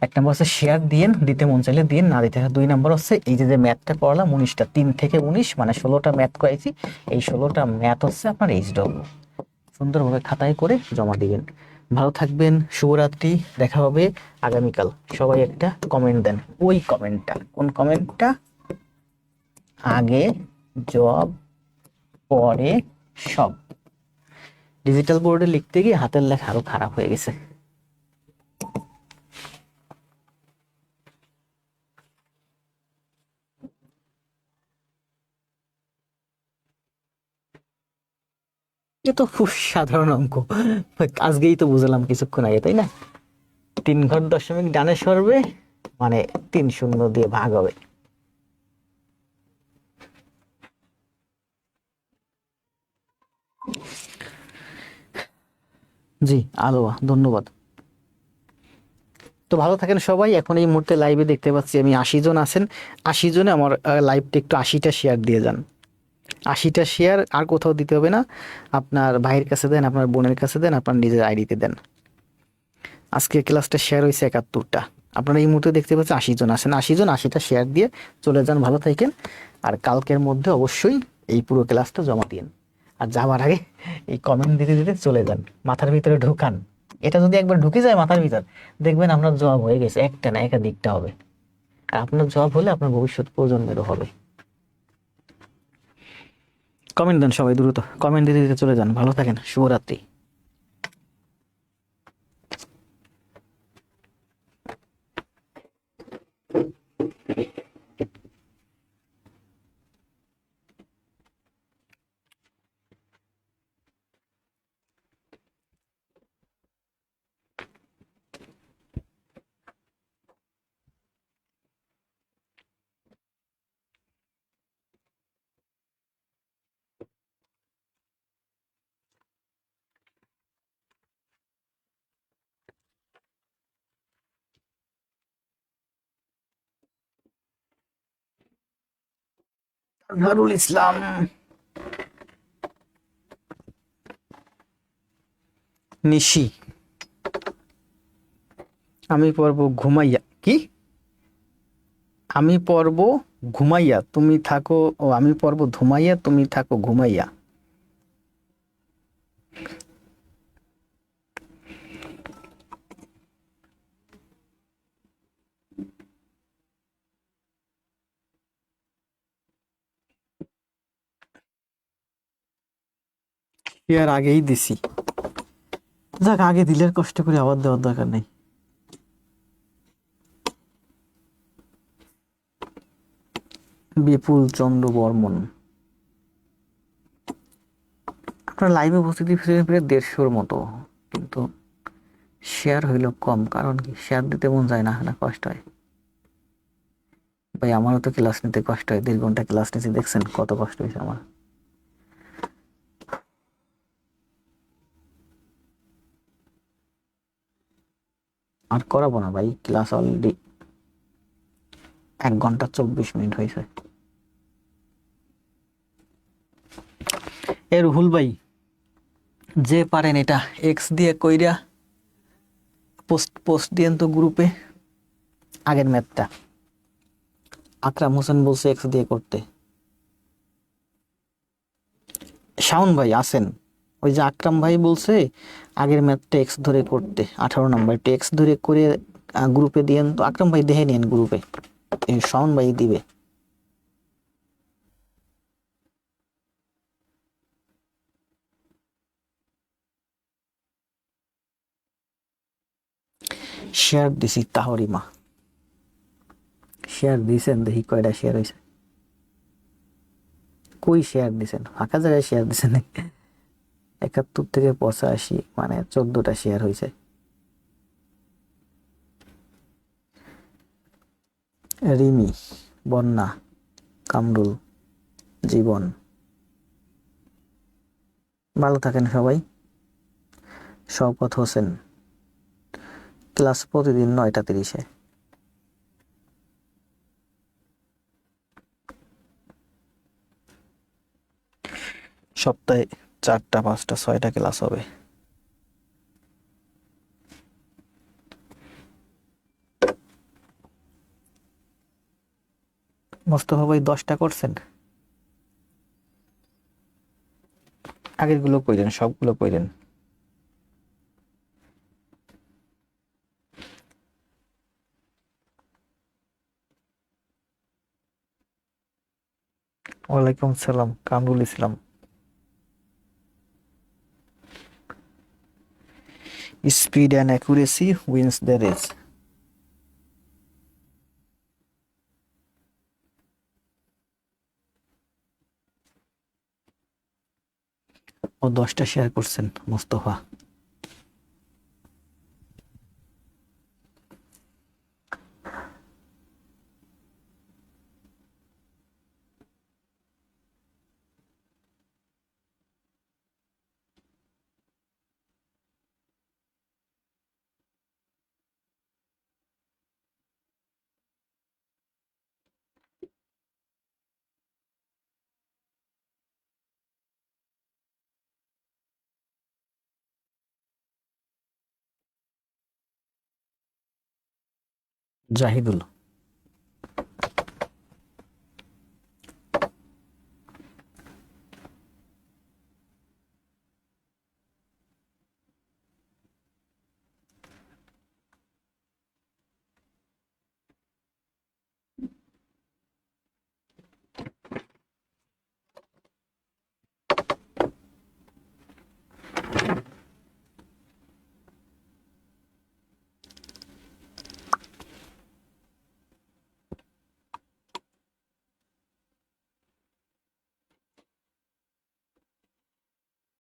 1 নাম্বার হচ্ছে শেয়ার দিয়েন, দিতে মন চাইলে দিন, না দিতে। 2 নাম্বার হচ্ছে এই যে ম্যাথটা করলাম 19টা, 3 থেকে 19 মানে 16টা ম্যাথ করাইছি, এই 16টা ম্যাথ হচ্ছে আপনার এইচডব্লিউ। সুন্দরভাবে খাতায় করে জমা দিবেন। ভালো থাকবেন, শুভরাত্রি, দেখা হবে আগামীকাল। সবাই একটা কমেন্ট দেন। ওই কমেন্টটা, কোন কমেন্টটা? আগে জব, পরে সব। ডিজিটাল বোর্ডে লিখতে গিয়ে হাতের লেখা আরো খারাপ হয়ে গেছে। এ তো খুব সাধারণ অঙ্ক, আজকেই তো বুঝলাম কিছুক্ষণ আগে, তাই না? 3 ঘর দশমিক ডানে সরবে মানে 3 শূন্য দিয়ে ভাগ হবে। জি আলোয়া, ধন্যবাদ। তো ভালো থাকেন সবাই। এখন এই মুহূর্তে লাইভে দেখতে পাচ্ছি আমি 80 জন আছেন। 80 জনে আমার লাইভটা একটু 80টা শেয়ার দিয়ে যান। 80টা শেয়ার আর কোথাও দিতে হবে না, আপনার ভাইয়ের কাছে দেন, আপনার বোনের কাছে দেন, আপনার নিজের আইডিতে দেন। আজকে ক্লাসটা শেয়ার হয়েছে 71টা। আপনারা এই মুহূর্তে দেখতে পাচ্ছেন 80 জন আছেন। 80 জন 80টা শেয়ার দিয়ে চলে যান। ভালো থাকেন। আর কালকের মধ্যে অবশ্যই এই পুরো ক্লাসটা জমা দিন। আর যাওয়ার আগে এই কমেন্ট দিতে দিতে চলে যান, মাথার ভিতরে ঢুকান। এটা যদি একবার ঢুকে যায় মাথার ভিতর, দেখবেন আপনার জবাব হয়ে গেছে। একটা না, একাধিকটা হবে। আর আপনার জবাব হলে আপনার ভবিষ্যৎ প্রজন্মেরও হবে। কমেন্ট দেন সবাই, দ্রুত কমেন্ট দিতে দিতে চলে যান। ভালো থাকেন, শুভরাত্রি। আজহারুল ইসলাম, নিশি। আমি পড়ব ঘুমাইয়া। কি? আমি পড়ব ঘুমাইয়া তুমি থাকো, ও আমি পড়ব ধুমাইয়া তুমি থাকো ঘুমাইয়া। শেয়ার আগেই দিছি, যাক আগে দিলে আর কষ্ট করে আবার দেওয়ার দরকার নেই। বিপুল চন্দ্র বর্মন, আপনার লাইভে উপস্থিতি প্রায় 150-র মতো, কিন্তু শেয়ার হইল কম। কারণ কি, শেয়ার দিতে মন যায় না, না কষ্ট হয় ভাই। আমারও তো ক্লাস নিতে কষ্ট হয়, 1.5 ঘন্টা ক্লাস নিতে, দেখছেন কত কষ্ট হয়েছে আমার। আর করাবো না ভাই, ক্লাস অলরেডি 1 ঘন্টা 24 মিনিট হয়েছে। এ রুহুল ভাই, যে পারেন এটা এক্স দিয়ে কইরা পোস্ট পোস্ট দিয়েন তো গ্রুপে, আগের ম্যাথটা। আকরাম হোসেন বলছে এক্স দিয়ে করতে। শাওন ভাই আছেন? ওই যে আকরাম ভাই বলছে আগের ম্যাথটা এক্স ধরে করতে, 18 নাম্বারটা এক্স ধরে করে গ্রুপে দিয়েন তো। আকরাম ভাই দেখে নিন গ্রুপে, শাওন ভাই দিবে। শেয়ার দিছি তাহরিমা, শেয়ার দিছেন? দেখি কয়টা শেয়ার হয়েছে। কই শেয়ার দিছেন? ফাঁকা জায়গায় শেয়ার দিছেন। 71 থেকে 85, মানে 14টা শেয়ার হয়েছে। রিমি, বন্যা, কামরুল, জীবন, ভালো থাকেন সবাই। শওকত হোসেন, ক্লাস প্রতিদিন 9টা 30-এ। সপ্তাহে 4টা 5টা 6টা ক্লাস হবে। মোস্তফা ভাই 10টা করছেন? আগের গুলো কইলেন, সবগুলো কইলেন। ওয়ালাইকুম সালাম, Kamrul Islam. Speed and accuracy wins the race. ও 10টা শেয়ার করছেন মোস্তফা। জাহিদুল।